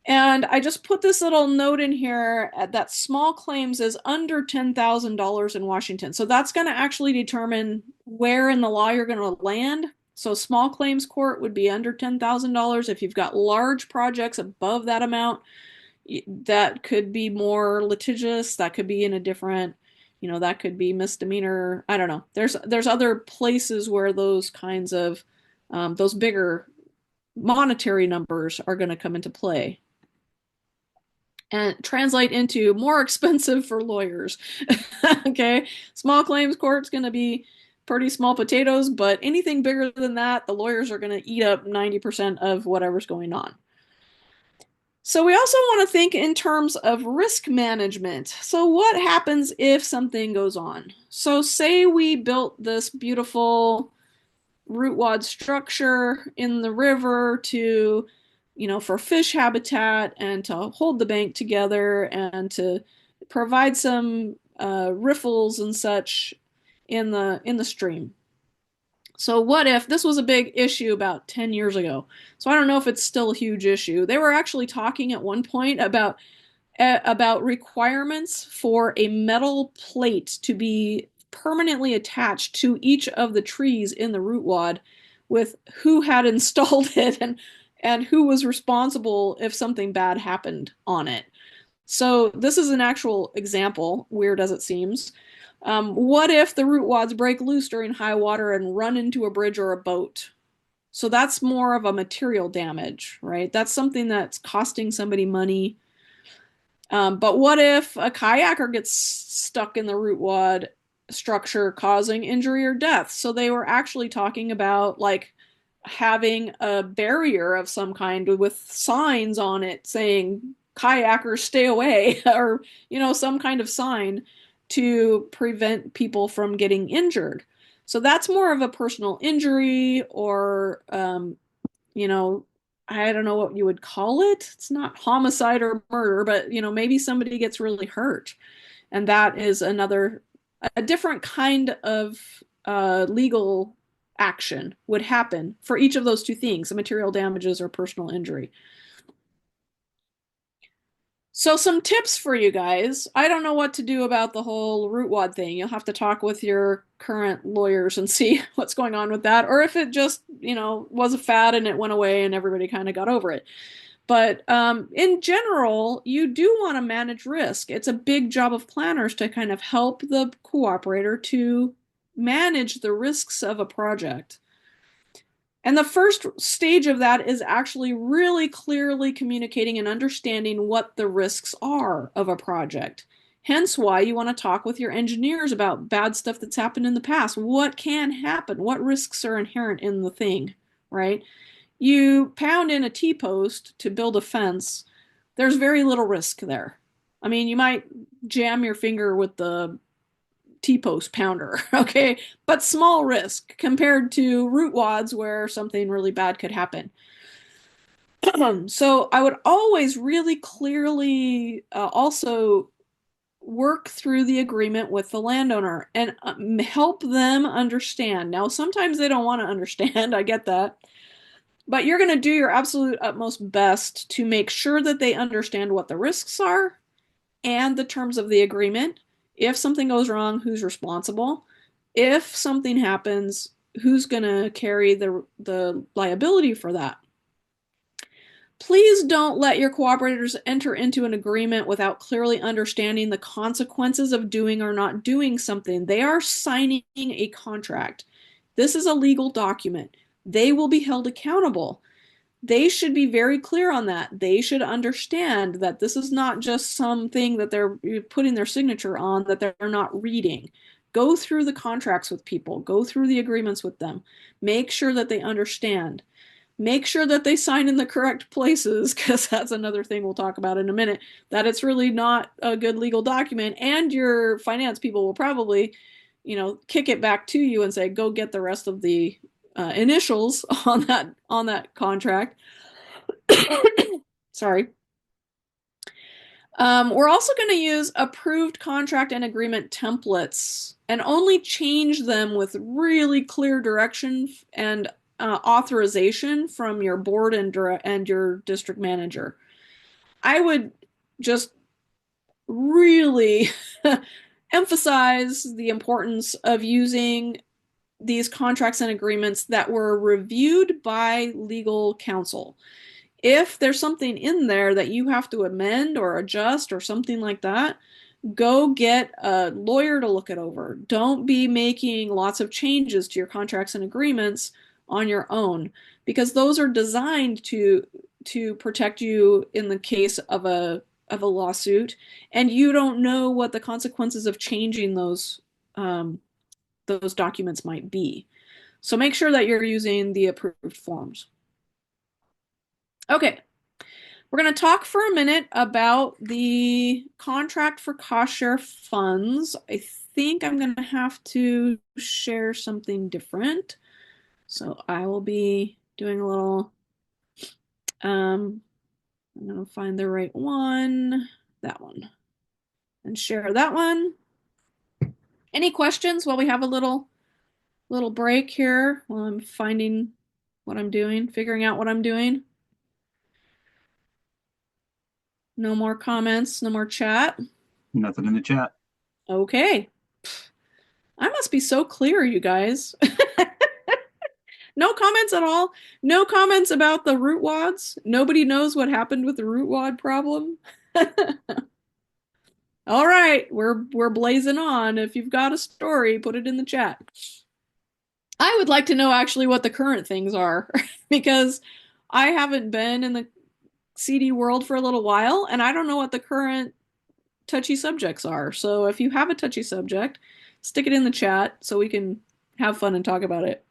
And I just put this little note in here that small claims is under $10,000 in Washington. So that's going to actually determine where in the law you're going to land. So small claims court would be under $10,000. If you've got large projects above that amount, that could be more litigious. That could be in a different, that could be misdemeanor. I don't know. There's other places where those kinds of, those bigger monetary numbers are going to come into play and translate into more expensive for lawyers. Okay, small claims court's going to be pretty small potatoes, but anything bigger than that, the lawyers are going to eat up 90% of whatever's going on. So we also want to think in terms of risk management. So what happens if something goes on? So say we built this beautiful root wad structure in the river to, for fish habitat and to hold the bank together and to provide some riffles and such in the stream. So what if this was a big issue about 10 years ago? So I don't know if it's still a huge issue. They were actually talking at one point about about requirements for a metal plate to be permanently attached to each of the trees in the root wad with who had installed it and who was responsible if something bad happened on it. So this is an actual example, weird as it seems. What if the root wads break loose during high water and run into a bridge or a boat? So that's more of a material damage, right? That's something that's costing somebody money. But what if a kayaker gets stuck in the root wad structure, causing injury or death? So they were actually talking about like having a barrier of some kind with signs on it saying kayakers stay away or some kind of sign to prevent people from getting injured. So that's more of a personal injury or you know, I don't know what you would call it. It's not homicide or murder, but maybe somebody gets really hurt. And that is a different kind of legal action would happen for each of those two things, the material damages or personal injury. So some tips for you guys. I don't know what to do about the whole root wad thing. You'll have to talk with your current lawyers and see what's going on with that, or if it just, was a fad and it went away and everybody kind of got over it. But in general, you do want to manage risk. It's a big job of planners to kind of help the cooperator to manage the risks of a project. And the first stage of that is actually really clearly communicating and understanding what the risks are of a project. Hence why you want to talk with your engineers about bad stuff that's happened in the past. What can happen? What risks are inherent in the thing, right? You pound in a T-post to build a fence, there's very little risk there. I mean, you might jam your finger with the T-post pounder, okay? But small risk compared to root wads where something really bad could happen. So I would always really clearly also work through the agreement with the landowner and help them understand. Now, sometimes they don't want to understand, I get that. But you're going to do your absolute utmost best to make sure that they understand what the risks are and the terms of the agreement. If something goes wrong, who's responsible? If something happens, who's going to carry the liability for that? Please don't let your cooperators enter into an agreement without clearly understanding the consequences of doing or not doing something. They are signing a contract. This is a legal document. They will be held accountable. They should be very clear on that. They should understand that this is not just something that they're putting their signature on that they're not reading. Go through the contracts with people, go through the agreements with them. Make sure that they understand. Make sure that they sign in the correct places, because that's another thing we'll talk about in a minute, that it's really not a good legal document. And your finance people will probably, kick it back to you and say, go get the rest of the initials on that contract. Sorry. We're also going to use approved contract and agreement templates and only change them with really clear direction and authorization from your board and your district manager. I would just really emphasize the importance of using these contracts and agreements that were reviewed by legal counsel. If there's something in there that you have to amend or adjust or something like that, go get a lawyer to look it over. Don't be making lots of changes to your contracts and agreements on your own, because those are designed to protect you in the case of a lawsuit, and you don't know what the consequences of changing those documents might be. So make sure that you're using the approved forms. Okay, we're going to talk for a minute about the contract for cost share funds. I think I'm going to have to share something different. So I will be doing a little, I'm going to find the right one, that one, and share that one. Any questions while we have a little break here while I'm finding what I'm doing, figuring out what I'm doing? No more comments, no more chat. Nothing in the chat. Okay. I must be so clear, you guys. No comments at all. No comments about the root wads. Nobody knows what happened with the root wad problem. All right, we're blazing on. If you've got a story, put it in the chat. I would like to know actually what the current things are because I haven't been in the CD world for a little while and I don't know what the current touchy subjects are. So if you have a touchy subject, stick it in the chat so we can have fun and talk about it.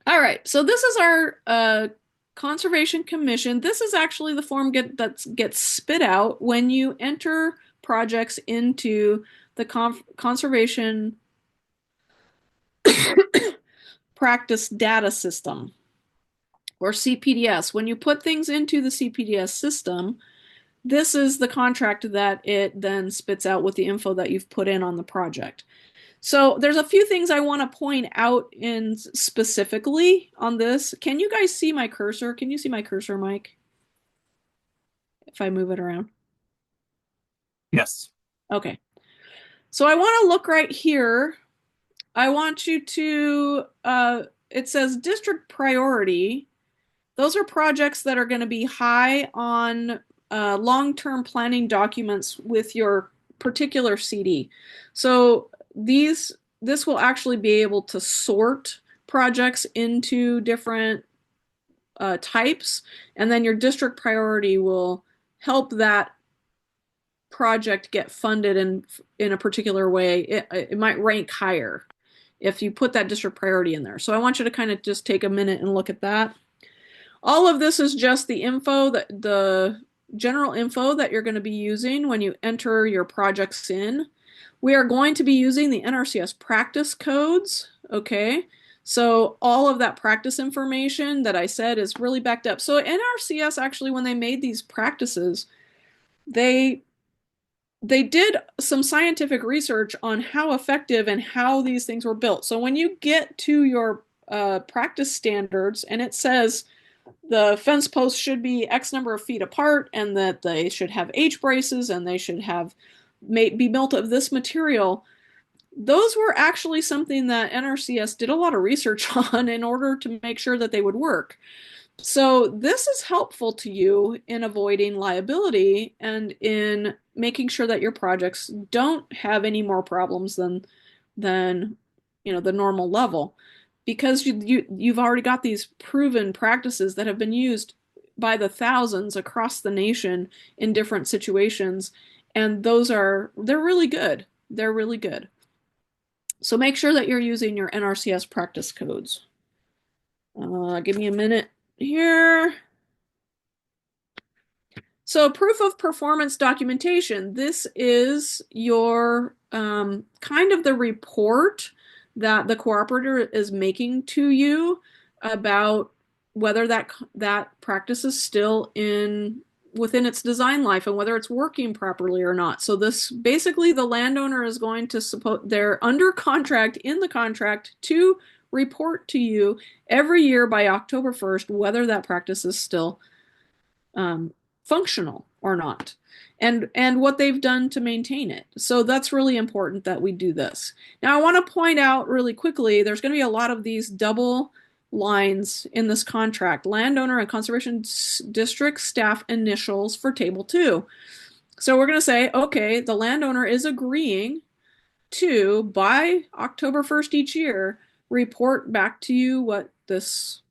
All right, so this is our Conservation Commission. This is actually the form that gets spit out when you enter projects into the Conservation Practice Data System, or CPDS. When you put things into the CPDS system, this is the contract that it then spits out with the info that you've put in on the project. So there's a few things I want to point out in specifically on this. Can you guys see my cursor? Can you see my cursor, Mike? If I move it around. Yes. Okay. So I want to look right here. I want you to, it says district priority. Those are projects that are going to be high on long-term planning documents with your particular CD. So this will actually be able to sort projects into different types, and then your district priority will help that project get funded in a particular way. It might rank higher if you put that district priority in there. So I want you to kind of just take a minute and look at that. All of this is just the info, that the general info that you're going to be using when you enter your projects in. We are going to be using the NRCS practice codes, okay? So all of that practice information that I said is really backed up. So NRCS actually, when they made these practices, they did some scientific research on how effective and how these things were built. So when you get to your practice standards and it says the fence posts should be X number of feet apart and that they should have H braces and they should have be built of this material, those were actually something that NRCS did a lot of research on in order to make sure that they would work. So this is helpful to you in avoiding liability and in making sure that your projects don't have any more problems than the normal level, because you've already got these proven practices that have been used by the thousands across the nation in different situations, and they're really good. They're really good. So make sure that you're using your NRCS practice codes. Give me a minute here. So proof of performance documentation. This is your kind of the report that the cooperator is making to you about whether that practice is still within its design life and whether it's working properly or not. So this basically the landowner is going to support, they're under contract in the contract to report to you every year by October 1st whether that practice is still functional or not, and what they've done to maintain it. So that's really important that we do this. Now I want to point out really quickly, there's going to be a lot of these double lines in this contract: landowner and conservation district staff initials for table 2. So we're going to say, okay, the landowner is agreeing to, by October 1st each year, report back to you what the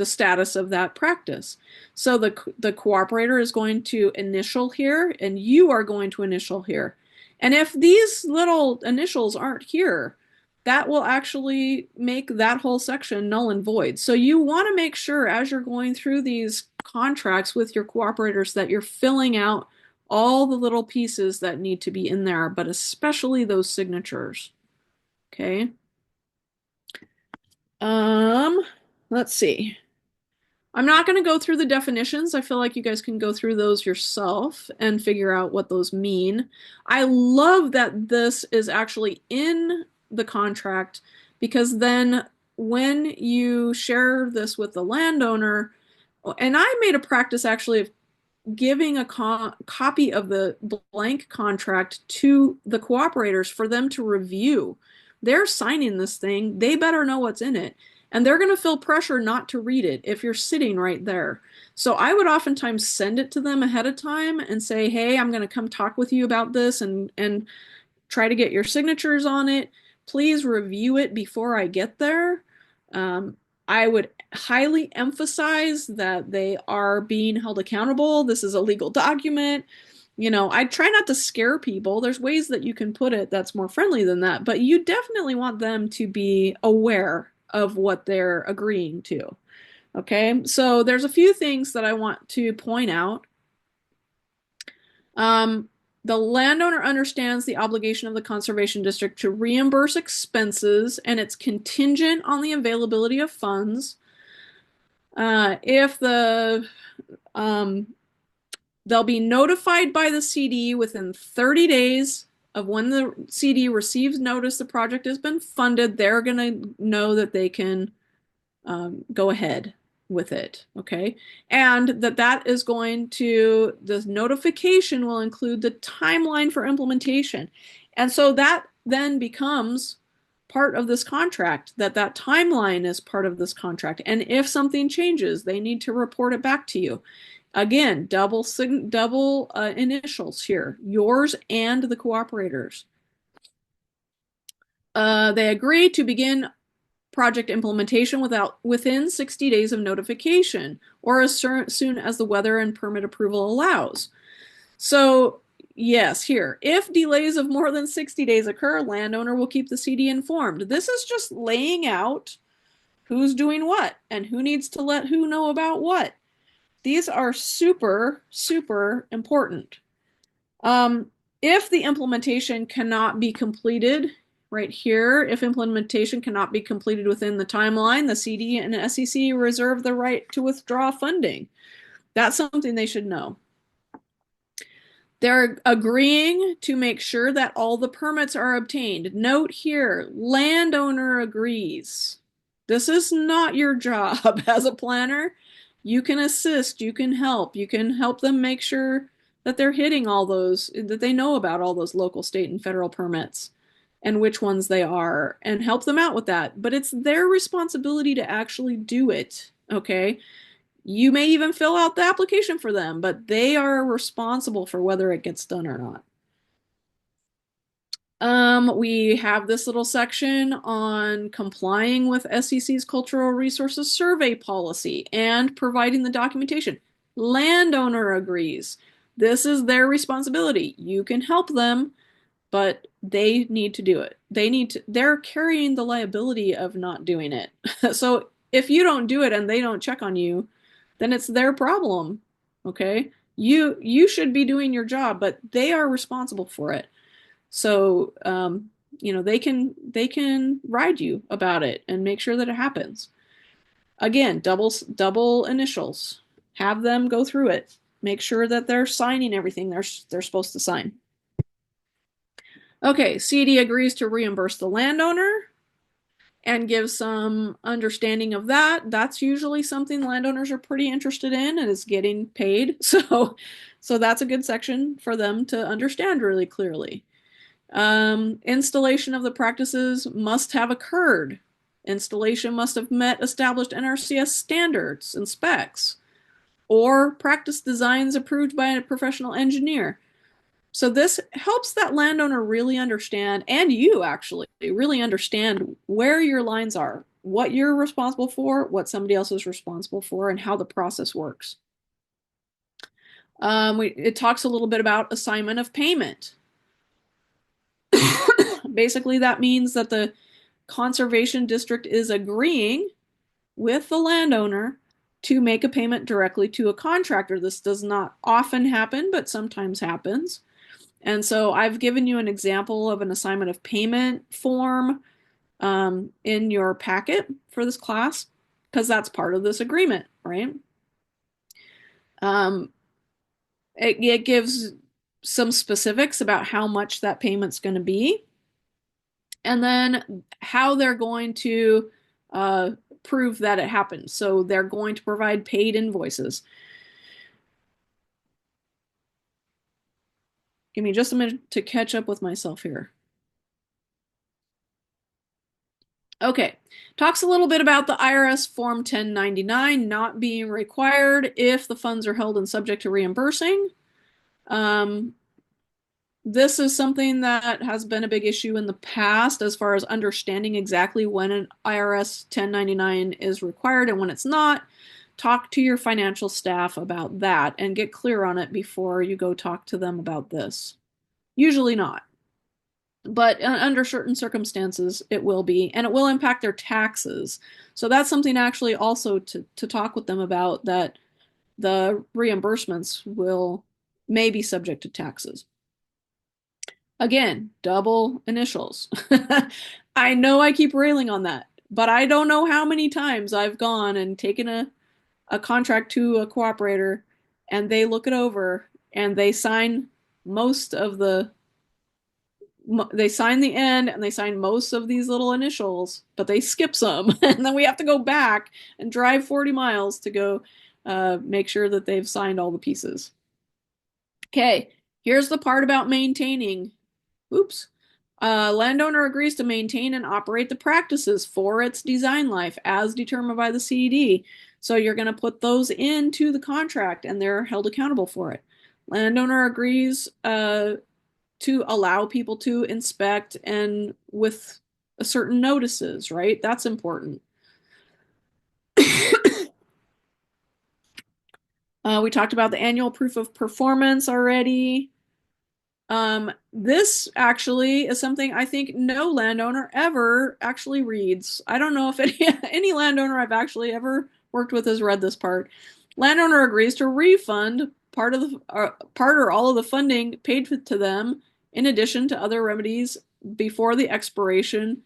status of that practice. So the cooperator is going to initial here, and you are going to initial here. And if these little initials aren't here, that will actually make that whole section null and void. So you want to make sure as you're going through these contracts with your cooperators that you're filling out all the little pieces that need to be in there, but especially those signatures. Okay. Let's see. I'm not going to go through the definitions. I feel like you guys can go through those yourself and figure out what those mean. I love that this is actually in the contract, because then when you share this with the landowner, And I made a practice actually of giving a copy of the blank contract to the cooperators for them to review. They're signing this thing. They better know what's in it. And they're going to feel pressure not to read it if you're sitting right there. So I would oftentimes send it to them ahead of time and say, hey, I'm going to come talk with you about this and try to get your signatures on it. Please review it before I get there. Um, I would highly emphasize that they are being held accountable. This is a legal document. I try not to scare people. There's ways that you can put it that's more friendly than that, but you definitely want them to be aware of what they're agreeing to. Okay, so there's a few things that I want to point out. Um, the landowner understands the obligation of the conservation district to reimburse expenses, and it's contingent on the availability of funds. If they'll be notified by the CD within 30 days of when the CD receives notice the project has been funded, they're going to know that they can go ahead with it. Okay. And that is going to, the notification will include the timeline for implementation. And so that then becomes part of this contract, that timeline is part of this contract. And if something changes, they need to report it back to you. Again, double initials here, yours and the cooperators. They agree to begin project implementation within 60 days of notification or as soon as the weather and permit approval allows. So yes, here, if delays of more than 60 days occur, landowner will keep the CD informed. This is just laying out who's doing what and who needs to let who know about what. These are super, super important. If the implementation cannot be completed, right here, if implementation cannot be completed within the timeline, the CD and SEC reserve the right to withdraw funding. That's something they should know. They're agreeing to make sure that all the permits are obtained. Note here, landowner agrees. This is not your job as a planner. You can assist, you can help them make sure that they're hitting all those, that they know about all those local, state, and federal permits and which ones they are, and help them out with that. But it's their responsibility to actually do it, okay? You may even fill out the application for them, but they are responsible for whether it gets done or not. We have this little section on complying with SEC's Cultural Resources Survey policy and providing the documentation. Landowner agrees. This is their responsibility. You can help them, but they need to do it. They're carrying the liability of not doing it. So if you don't do it and they don't check on you, then it's their problem. Okay? You should be doing your job, but they are responsible for it. So they can ride you about it and make sure that it happens. Again, double initials. Have them go through it. Make sure that they're signing everything they're supposed to sign. Okay, CD agrees to reimburse the landowner and gives some understanding of that. That's usually something landowners are pretty interested in and is getting paid. So that's a good section for them to understand really clearly. Installation of the practices must have occurred. Installation must have met established NRCS standards and specs, or practice designs approved by a professional engineer. So this helps that landowner really understand, and you actually really understand where your lines are, what you're responsible for, what somebody else is responsible for, and how the process works. It talks a little bit about assignment of payment. Basically, that means that the conservation district is agreeing with the landowner to make a payment directly to a contractor. This does not often happen, but sometimes happens. And so I've given you an example of an assignment of payment form in your packet for this class, because that's part of this agreement, right? It gives some specifics about how much that payment's going to be, and then how they're going to prove that it happened. So they're going to provide paid invoices. Give me just a minute to catch up with myself here. Okay, talks a little bit about the IRS Form 1099 not being required if the funds are held and subject to reimbursing. Um, this is something that has been a big issue in the past as far as understanding exactly when an IRS 1099 is required and when it's not. Talk to your financial staff about that and get clear on it before you go talk to them about this. Usually not, but under certain circumstances it will be, and it will impact their taxes. So that's something actually also to talk with them about, that the reimbursements will may be subject to taxes. Again, double initials. I know I keep railing on that, but I don't know how many times I've gone and taken a contract to a cooperator and they look it over and they sign most of they sign the end and they sign most of these little initials, but they skip some. And then we have to go back and drive 40 miles to go make sure that they've signed all the pieces. Okay, here's the part about maintaining. Oops. Landowner agrees to maintain and operate the practices for its design life as determined by the CED. So you're going to put those into the contract and they're held accountable for it. Landowner agrees to allow people to inspect and with certain notices, right? That's important. We talked about the annual proof of performance already. This actually is something I think no landowner ever actually reads. I don't know if any landowner I've actually ever worked with has read this part. Landowner agrees to refund part of the part or all of the funding paid to them in addition to other remedies before the expiration.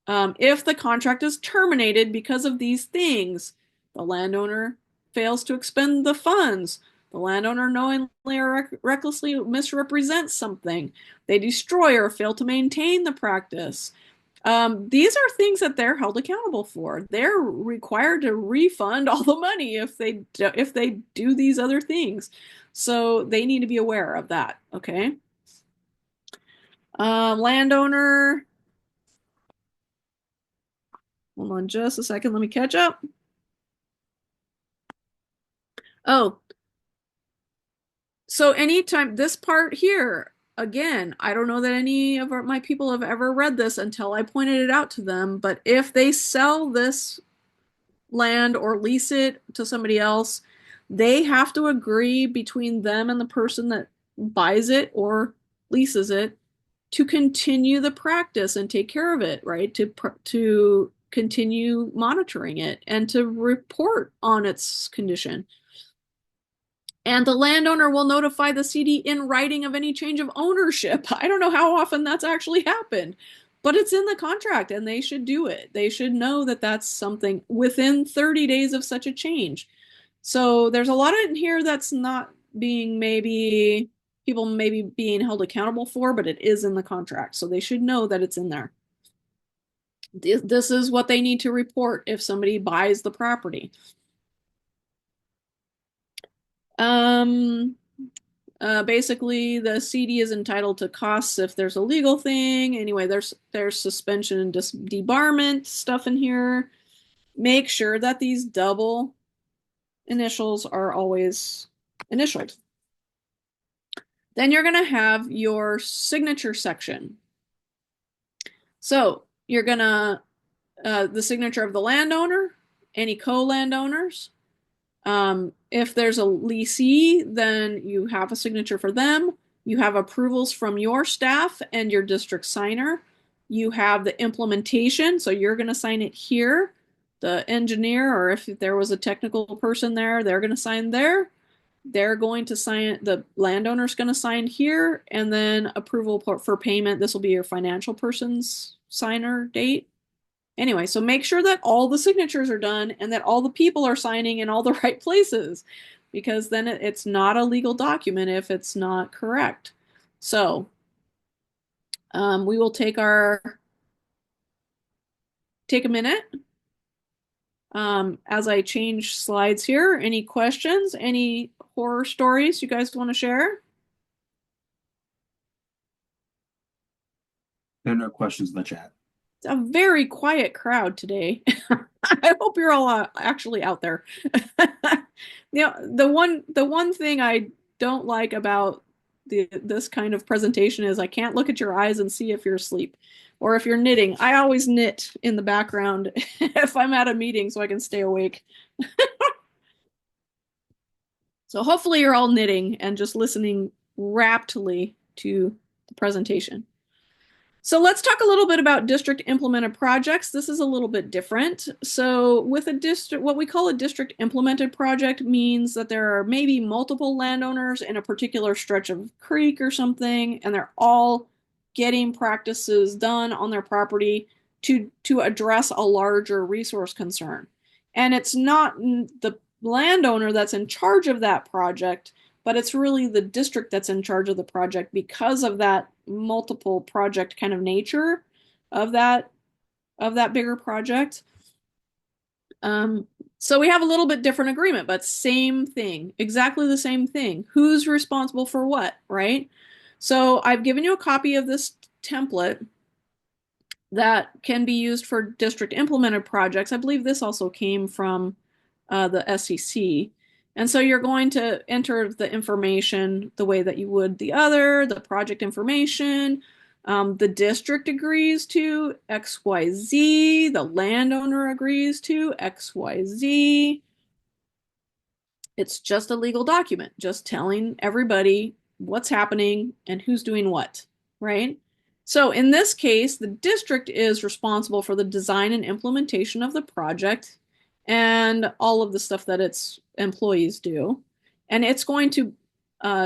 If the contract is terminated because of these things, the landowner fails to expend the funds, the landowner knowingly or recklessly misrepresents something, they destroy or fail to maintain the practice. These are things that they're held accountable for. They're required to refund all the money if they do these other things. So they need to be aware of that. Okay. Landowner. Hold on just a second. Let me catch up. Oh, so anytime this part here, again, I don't know that any of my people have ever read this until I pointed it out to them, but if they sell this land or lease it to somebody else, they have to agree between them and the person that buys it or leases it to continue the practice and take care of it, right? To continue monitoring it and to report on its condition. And the landowner will notify the CD in writing of any change of ownership. I don't know how often that's actually happened, but it's in the contract and they should do it. They should know that that's something within 30 days of such a change. So there's a lot in here that's not being maybe people maybe being held accountable for, but it is in the contract. So they should know that it's in there. This is what they need to report if somebody buys the property. Um, basically, the CD is entitled to costs if there's a legal thing. Anyway, there's suspension and debarment stuff in here. Make sure that these double initials are always initialed. Then you're going to have your signature section. So you're going to the signature of the landowner, any co-landowners. If there's a leasee, then you have a signature for them. You have approvals from your staff and your district signer. You have the implementation, so you're going to sign it here. The engineer, or if there was a technical person there, they're going to sign there. They're going to sign, the landowner's going to sign here, and then approval for payment. This will be your financial person's signer date. Anyway, so make sure that all the signatures are done and that all the people are signing in all the right places, because then it's not a legal document if it's not correct. So we will take a minute as I change slides here. Any questions? Any horror stories you guys want to share? There are no questions in the chat. It's a very quiet crowd today. I hope you're all actually out there. The one thing I don't like about this kind of presentation is I can't look at your eyes and see if you're asleep or if you're knitting. I always knit in the background if I'm at a meeting so I can stay awake. So hopefully you're all knitting and just listening raptly to the presentation. So let's talk a little bit about district implemented projects. This is a little bit different. So with a district, what we call a district implemented project means that there are maybe multiple landowners in a particular stretch of creek or something, and they're all getting practices done on their property to address a larger resource concern. And it's not the landowner that's in charge of that project, but it's really the district that's in charge of the project because of that multiple project kind of nature of that bigger project. So we have a little bit different agreement, but same thing, exactly the same thing. Who's responsible for what, right? So I've given you a copy of this template that can be used for district implemented projects. I believe this also came from the SEC. And so you're going to enter the information the way that you would the project information. The district agrees to XYZ, the landowner agrees to XYZ. It's just a legal document, just telling everybody what's happening and who's doing what, right? So in this case, the district is responsible for the design and implementation of the project and all of the stuff that its employees do. And it's going to,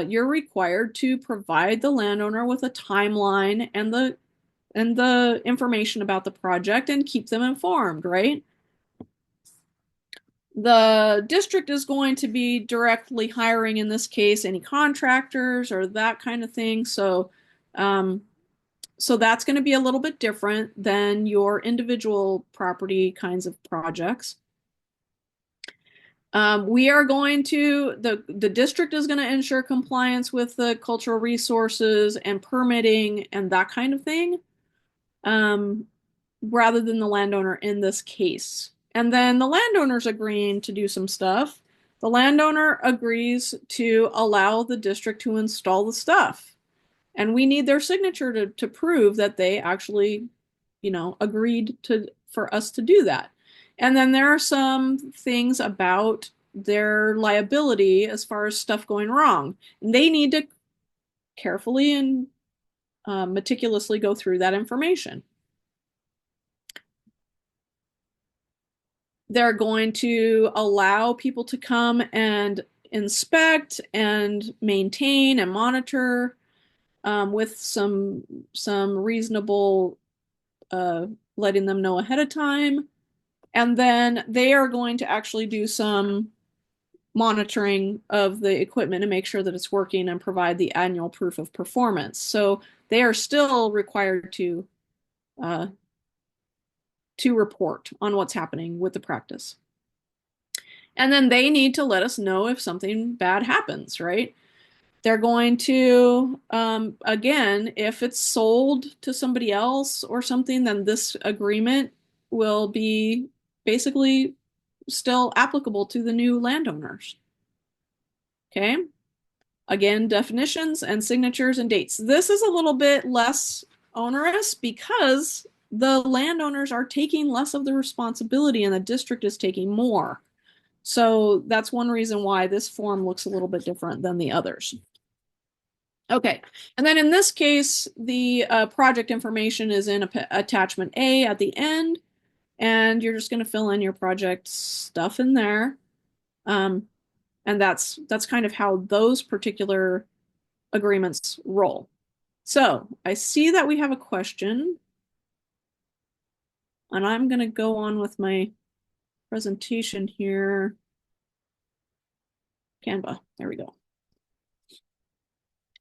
you're required to provide the landowner with a timeline and the information about the project and keep them informed, right? The district is going to be directly hiring, in this case, any contractors or that kind of thing. So that's going to be a little bit different than your individual property kinds of projects. We are going to, the district is going to ensure compliance with the cultural resources and permitting and that kind of thing, rather than the landowner in this case. And then the landowner's agreeing to do some stuff. The landowner agrees to allow the district to install the stuff. And we need their signature to prove that they actually, agreed for us to do that. And then there are some things about their liability as far as stuff going wrong. And they need to carefully and meticulously go through that information. They're going to allow people to come and inspect and maintain and monitor with some reasonable letting them know ahead of time. And then they are going to actually do some monitoring of the equipment and make sure that it's working and provide the annual proof of performance. So they are still required to report on what's happening with the practice. And then they need to let us know if something bad happens, right? They're going to, again, if it's sold to somebody else or something, then this agreement will be basically still applicable to the new landowners. Okay. Again, definitions and signatures and dates. This is a little bit less onerous because the landowners are taking less of the responsibility and the district is taking more. So that's one reason why this form looks a little bit different than the others. Okay, and then in this case, the project information is in attachment A at the end, and you're just going to fill in your project stuff in there. And that's kind of how those particular agreements roll. So I see that we have a question, and I'm going to go on with my presentation here. Canva, there we go.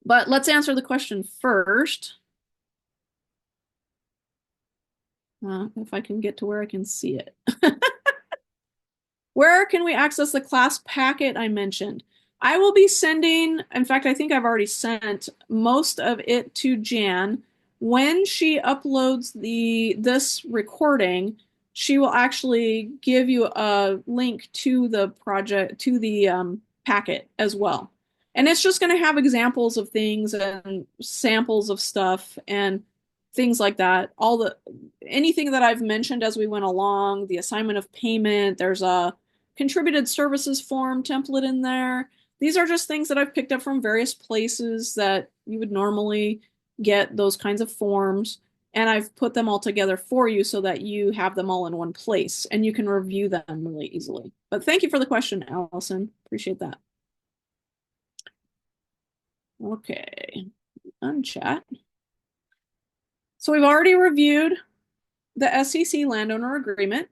But let's answer the question first. If I can get to where I can see it. Where can we access the class packet I mentioned? I will be sending, in fact, I think I've already sent most of it to Jan. When she uploads this recording, she will actually give you a link to the project, to the packet as well. And it's just going to have examples of things and samples of stuff and things like that. Anything that I've mentioned as we went along, the assignment of payment, there's a contributed services form template in there. These are just things that I've picked up from various places that you would normally get those kinds of forms. And I've put them all together for you so that you have them all in one place and you can review them really easily. But thank you for the question, Allison. Appreciate that. Okay, unchat. So we've already reviewed the SEC landowner agreement.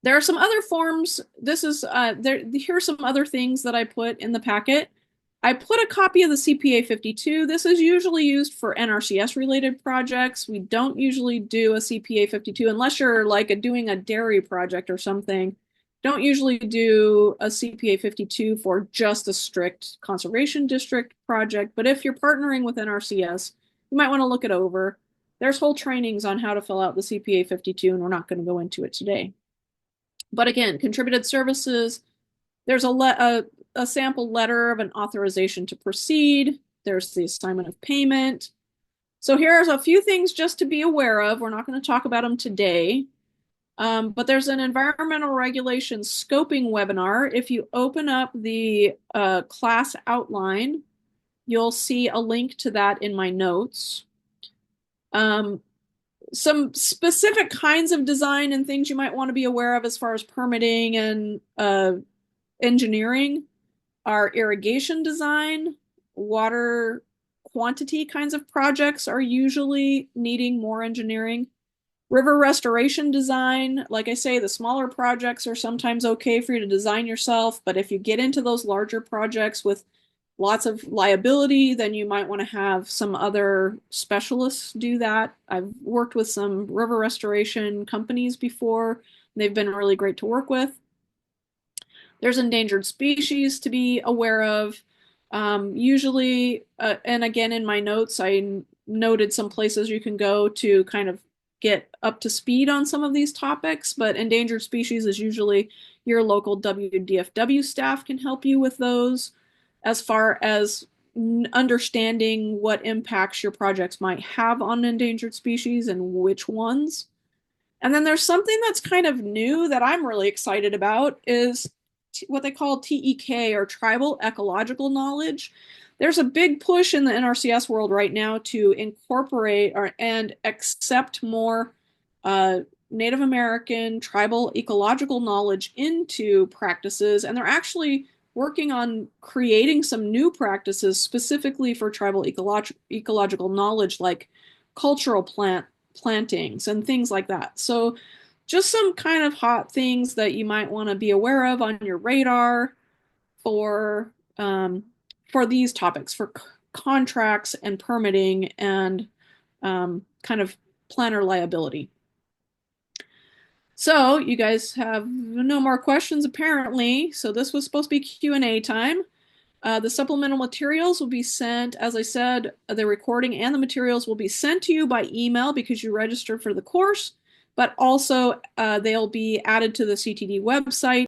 There are some other forms. Here are some other things that I put in the packet. I put a copy of the CPA 52. This is usually used for NRCS related projects. We don't usually do a CPA 52 unless you're like doing a dairy project or something. Don't usually do a CPA 52 for just a strict conservation district project. But if you're partnering with NRCS, you might want to look it over. There's whole trainings on how to fill out the CPA 52, and we're not going to go into it today. But again, contributed services, there's a sample letter of an authorization to proceed. There's the assignment of payment. So here's a few things just to be aware of. We're not going to talk about them today. But there's an environmental regulations scoping webinar. If you open up the class outline, you'll see a link to that in my notes. Some specific kinds of design and things you might want to be aware of as far as permitting and engineering are irrigation design, water quantity kinds of projects are usually needing more engineering. River restoration design, like I say, the smaller projects are sometimes okay for you to design yourself, but if you get into those larger projects with lots of liability, then you might want to have some other specialists do that. I've worked with some river restoration companies before. They've been really great to work with. There's endangered species to be aware of. Usually, and again, in my notes, I noted some places you can go to kind of get up to speed on some of these topics, but endangered species is usually your local WDFW staff can help you with those as far as understanding what impacts your projects might have on endangered species and which ones. And then there's something that's kind of new that I'm really excited about is what they call TEK or tribal ecological knowledge. There's a big push in the NRCS world right now to incorporate and accept more Native American tribal ecological knowledge into practices, and they're actually working on creating some new practices specifically for tribal ecological knowledge, like cultural plantings and things like that. So just some kind of hot things that you might want to be aware of on your radar for these topics, for contracts and permitting and kind of planner liability. So you guys have no more questions apparently. So this was supposed to be Q&A time. The supplemental materials will be sent, as I said, the recording and the materials will be sent to you by email because you registered for the course, but also they'll be added to the CTD website